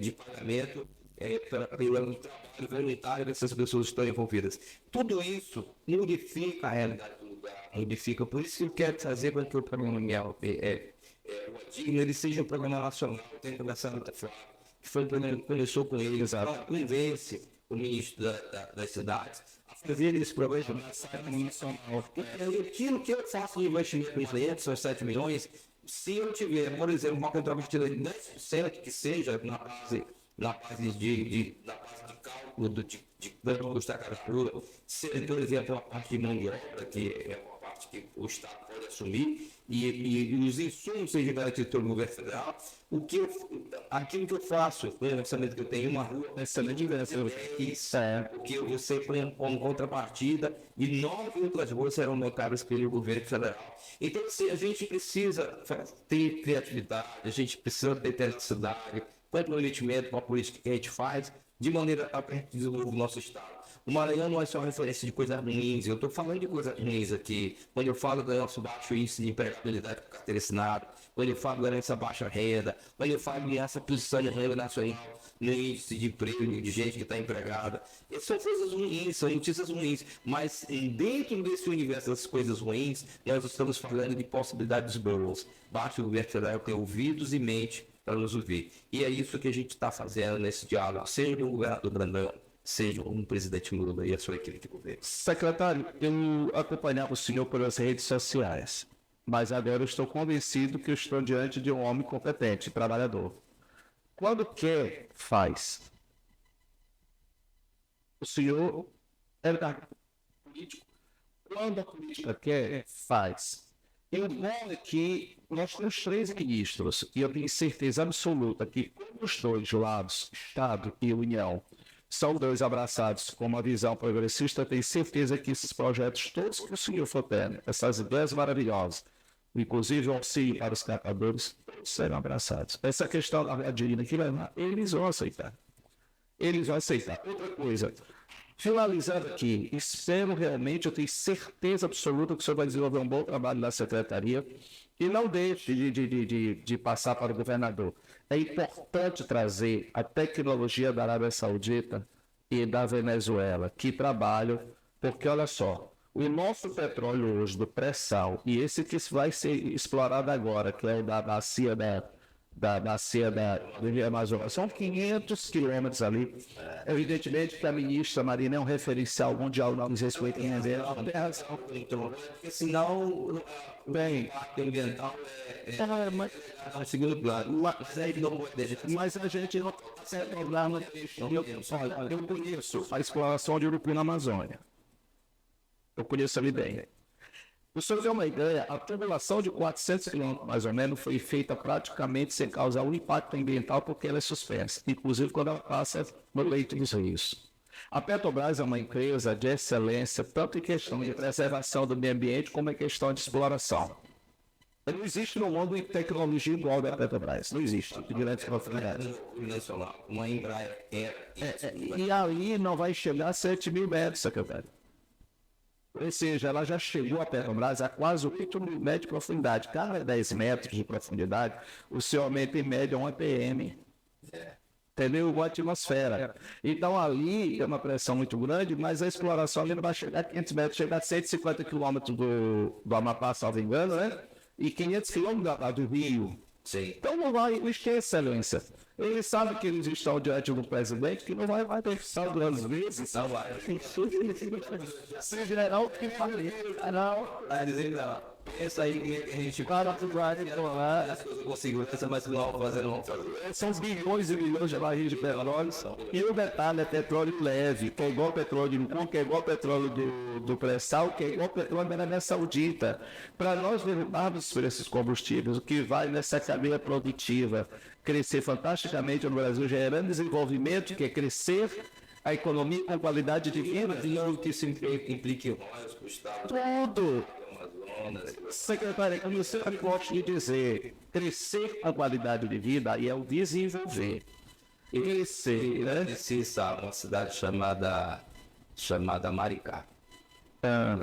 de pagamento pelo trabalho voluntário dessas pessoas que estão envolvidas. Tudo isso modifica a realidade do lugar, modifica. Por isso que eu quero trazer para que o programa ele seja um programa nacional, tem que começar a falar, que foi o primeiro que começou com ele, convence o ministro das cidades a fazer esse programa nacional. Aquilo que eu faço de investimento em clientes, são 7 milhões, se eu tiver, por exemplo, uma contrapartida de 10% que seja na base de cálculo de custo da agricultura, se, por exemplo, a parte de mão de obra, que é uma parte que o Estado pode assumir, e os insumos sejam garantidos pelo governo federal, aquilo que eu faço, o orçamento que eu tenho, uma rua, que você põe como contrapartida, e 9 outras ruas serão locadas pelo governo federal. Então, assim, a gente precisa ter criatividade, a gente precisa ter tenacidade, comprometimento com a política que a gente faz, de maneira a desenvolver o nosso Estado. O Maranhão não é só referência de coisas ruins, eu estou falando de coisas ruins aqui. Quando eu falo do nosso baixo índice de empregabilidade por carteira assinada, quando eu falo da nossa baixa renda, quando eu falo dessa posição de renda nacional no índice de emprego de gente que está empregada. Essas são coisas ruins, são notícias ruins, mas dentro desse universo das coisas ruins, nós estamos falando de possibilidades boas. Basta o governo federal ter ouvidos e mente para nos ouvir. E é isso que a gente está fazendo nesse diálogo, seja um governador Brandão, seja um presidente Lula e a sua equipe de governo. Secretário, eu acompanhava o senhor pelas redes sociais, mas agora eu estou convencido que eu estou diante de um homem competente, trabalhador. Quando quer, faz. O senhor é político. Quando a política quer, faz. Eu lembro que nós temos 3 ministros, e eu tenho certeza absoluta que os dois lados, Estado e União, são 2 abraçados com uma visão progressista. Tenho certeza que esses projetos todos que o senhor for tendo, essas ideias maravilhosas, inclusive o auxílio para os catadores, serão abraçados. Essa questão da Adilina que vai lá, eles vão aceitar. Eles vão aceitar. Outra coisa, Finalizando aqui, espero realmente, eu tenho certeza absoluta que o senhor vai desenvolver um bom trabalho na secretaria e não deixe de passar para o governador. É importante trazer a tecnologia da Arábia Saudita e da Venezuela, que trabalham, porque olha só, o nosso petróleo hoje do pré-sal, e esse que vai ser explorado agora, que é o da bacia do Rio Amazonas, são 500 quilômetros ali. Evidentemente que a ministra Marina é um referencial mundial, não nos respeita em vender. Porque senão Bem, ambiental mas, segundo plano. Mas aí não pode deixar. mas a gente não consegue lembrar. Eu conheço a exploração de urucu na Amazônia. Eu conheço ali bem. Para o senhor ter uma ideia, a tubulação de 400 quilômetros, mais ou menos, foi feita praticamente sem causar um impacto ambiental, porque ela é suspensa, inclusive quando ela passa no leito dos rios. A Petrobras é uma empresa de excelência, tanto em questão de preservação do meio ambiente, como em questão de exploração. Não existe no mundo em tecnologia igual da Petrobras, não existe, de grandes profundidades. Nacional, uma Embraer E ali não vai chegar a 7 mil metros, secretário. Ou seja, ela já chegou a Petrobras a quase 8 mil metros de profundidade. Cada 10 metros de profundidade, o seu aumento em média é 1 ppm. Entendeu? Uma atmosfera. Então ali tem uma pressão muito grande, mas a exploração ali não vai chegar a 500 metros, chega a 150 quilômetros do Amapá, salvo engano, né? E 500 quilômetros do Rio. Sim. Então não vai, não esqueça, excelência. Eles sabem que eles estão diante do presidente, que não vai ter ficção duas vezes. Não vai. Se geral, que falei. Não. Vai dizer não. Pensa aí como é que a gente Para o Brian, as coisas conseguiu. Pensa mais não fazer não. são bilhões e bilhões de barris de petróleo. E o detalhe é petróleo leve, que é igual ao petróleo de Urucu, que é igual ao petróleo do pré-sal, que é igual ao petróleo da Arábia Saudita. Para nós derrubarmos os preços combustíveis, o que vai nessa cadeia produtiva crescer fantasticamente no Brasil, gerando desenvolvimento, que é crescer a economia com qualidade de vida. Dinheiro que isso implique royalties para o Estado. Tudo. Amazonas. Secretária, como eu sempre gosto de dizer, crescer a qualidade de vida e é o desenvolver. Crescer, né? Precisa uma cidade chamada Maricá.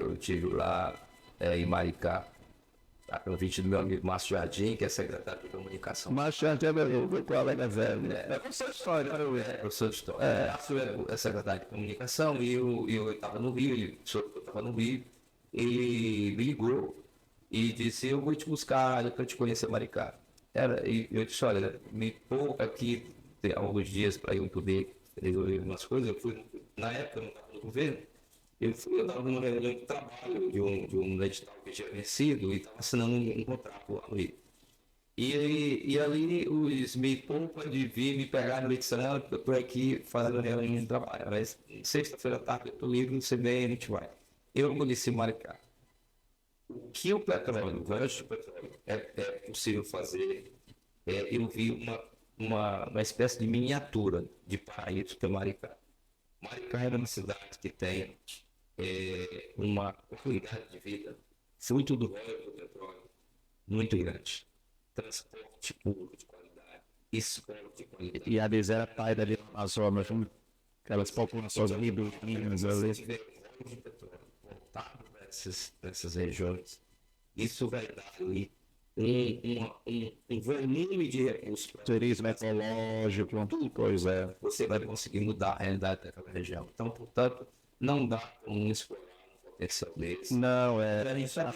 Eu estive lá em Maricá, a convite do meu amigo Márcio Jardim, que é secretário de comunicação. Mas já é meu colega velho, né? É essa história, né? Professor de História. Márcio é secretário de comunicação e eu estava no Rio, ele soube que eu estava no Rio, ele me ligou e disse, eu vou te buscar para te conhecer Maricá. E eu disse, olha, me poupa aqui tem alguns dias para eu poder resolver algumas coisas. Eu fui, na época, eu não estava no governo, eu estava numa reunião de trabalho de um edital que tinha vencido e estava assinando um contrato lá no Rio. E ali os me poupa de vir me pegar no edição, eu estou aqui fazendo reunião de trabalho. Mas sexta-feira à tarde eu estou livre, você vem e a gente vai. Eu conheci Maricá. O que o petróleo, o gancho do petróleo, é possível fazer, eu vi uma espécie de miniatura de paraíso que é Maricá. Maricá é uma cidade que tem uma qualidade de vida fruto do óleo do petróleo muito grande. Transporte puro de qualidade, escola de qualidade. E a Bezerra pai da Amazonas, aquelas populações ali do Minas ali. Se tiver óleo de petróleo voltado para essas regiões, isso vai dar ali um volume de recursos. Turismo ecológico, tudo coisa. Você vai conseguir mudar a realidade daquela região. Então, portanto, não dá como explorar um potencial desse. Não, a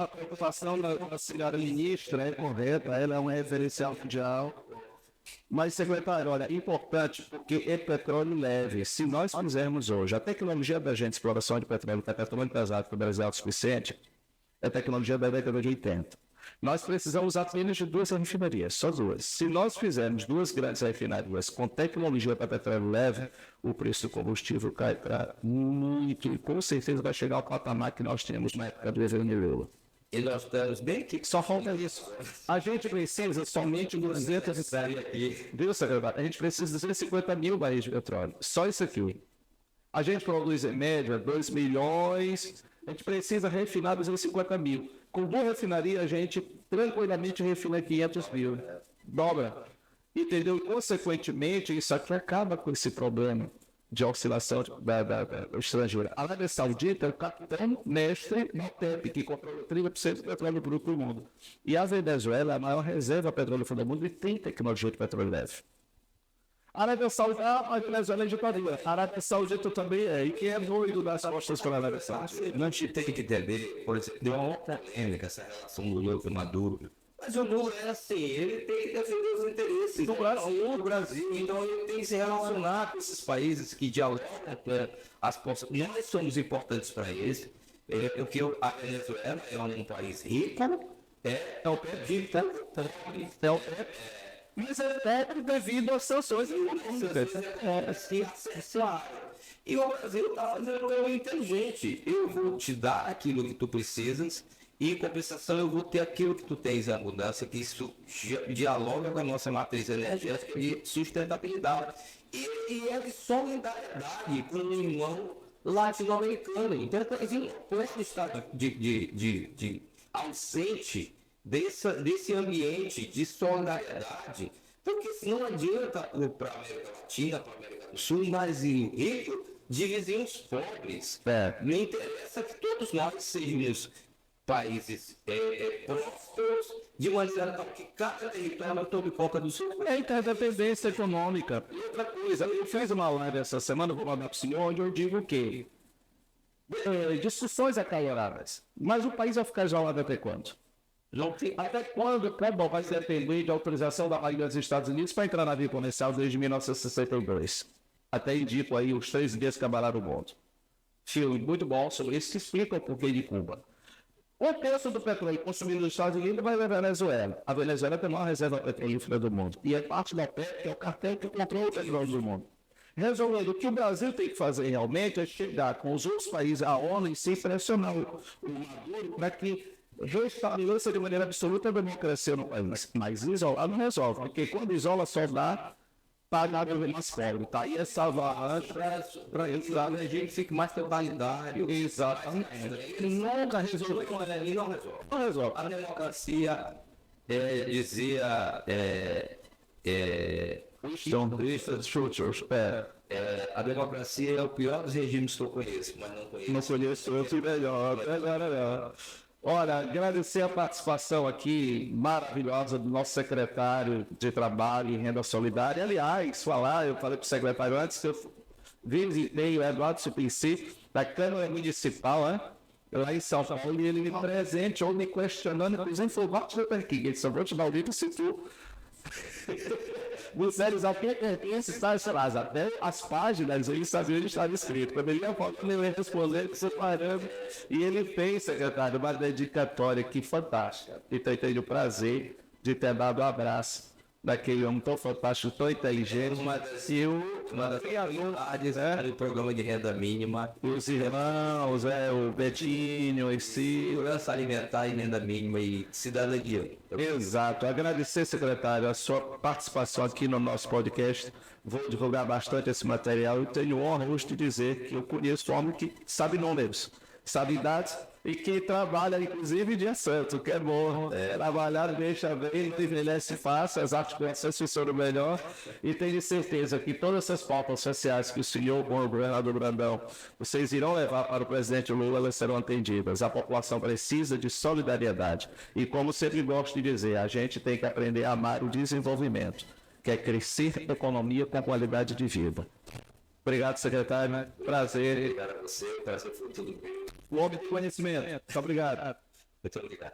preocupação da senhora ministra é correta, ela é um referencial mundial. Mas, secretário, olha, importante, porque é petróleo leve. Se nós fizermos hoje a tecnologia da gente, exploração de petróleo, que é petróleo pesado, que o Brasil é autossuficiente, é tecnologia da década de 80. Nós precisamos apenas de 2 refinarias, só 2. Se nós fizermos 2 grandes refinarias com tecnologia para petróleo leve, o preço do combustível cai para muito e com certeza vai chegar ao patamar que nós temos na época do governo Lula. E nós estamos bem que Só falta isso. A gente precisa somente de 200 viu, secretário? A gente precisa de 250 mil barris de petróleo. Só isso aqui. A gente produz em média 2 milhões. A gente precisa refinar 250 mil. Com boa refinaria, a gente tranquilamente refina 500 mil. Dobra. Entendeu? Consequentemente, isso aqui acaba com esse problema de oscilação estrangeira. A Arábia Saudita é o capitão mestre no TEP, que controla 30% do petróleo bruto do mundo. E a Venezuela é a maior reserva de petróleo do mundo e tem tecnologia de petróleo leve. A Arábia Saudita, a Venezuela é ditaria. A Arábia Saudita também é. E quem é doido das costas para a Arábia Saudita? Não te tem que entender, por exemplo, deu uma polêmica essa relação do Lula com o Maduro. Mas o Lula é assim, ele tem que defender os interesses do Brasil, então ele tem que se relacionar com esses países que dialogam as possibilidades. Nós somos importantes para eles, porque a Venezuela é um país rico, é o PIB, Mas é devido às sanções econômicas. E o Brasil está fazendo algo inteligente. Eu vou te dar aquilo que tu precisas e, em compensação, eu vou ter aquilo que tu tens, a mudança, que isso dialoga com a nossa matriz energética e sustentabilidade. E é de solidariedade com o irmão latino-americano. Então, com esse estado de ausente desse ambiente de solidariedade, porque não adianta para a América Latina, para a América do Sul, mas rico de vizinhos pobres. Não interessa que todos nós sejamos países prósperos, de maneira tal que cada território tome conta do seu. É interdependência econômica. E outra coisa, eu fiz uma live essa semana, vou mandar para o senhor, onde eu digo que discussões acaloradas, mas o país vai ficar isolado até quando? Até quando o Clebão vai ser depender de autorização da Marinha dos Estados Unidos para entrar na via comercial desde 1962? Até indico aí os 3 dias que abalaram o mundo. Filme muito bom sobre isso que explica o porquê de Cuba. O preço do petróleo consumido nos Estados Unidos vai para a Venezuela. A Venezuela tem a maior reserva petrolífera do mundo. E é parte da OPEP, que é o cartel que controla o petróleo do mundo. Resolvendo, o que o Brasil tem que fazer realmente é chegar com os outros países, a ONU, e se pressionar o Maduro para que restabeleça de maneira absoluta a democracia no país. Mas isolar não resolve, porque quando isola só dá pagar mais pobre, tá? E é salvar antes para a gente fique mais totalitário. Exatamente. Ele nunca resolveu. Ele não resolve. Não resolve. A democracia dizia a democracia é o pior dos regimes que eu conheço, mas não conheço. Não conheço outro melhor. Olha, agradecer a participação aqui maravilhosa do nosso secretário de Trabalho e Renda Solidária. Aliás, eu falei para o secretário antes que eu visitei o Eduardo Suplicy, da Câmara Municipal, lá em São Paulo, e ele me presenteou, me questionando, inclusive foi o Marcos Leperquim, ele sobrou de maldito se tu. Vocês até pertence, sei lá, até as páginas ele sabia onde estava escrito. Quando ele ia falar, ele ia responder separando. E ele fez, secretário, uma dedicatória aqui fantástica. Então eu tenho o prazer de ter dado um abraço daquele homem tão fantástico, tão inteligente. Uma das prioridades do programa de renda mínima. Os irmãos, o Betinho, segurança alimentar e renda mínima e cidadania. Exato. Agradecer, secretário, a sua participação aqui no nosso podcast. Vou divulgar bastante esse material. Eu tenho honra hoje de dizer que eu conheço um homem que sabe números, sabe dados e que trabalha, inclusive, dia santo, que é bom. Trabalhar deixa bem, não envelhece fácil, as articulações funcionam melhor. E tenho certeza que todas essas pautas sociais que o senhor, o governador Brandão, vocês irão levar para o presidente Lula, elas serão atendidas. A população precisa de solidariedade. E como sempre gosto de dizer, a gente tem que aprender a amar o desenvolvimento, que é crescer a economia com qualidade de vida. Obrigado, secretário. Prazer. Obrigado a você. Prazer foi tudo bem. O homem de conhecimento. Muito obrigado. Muito obrigado.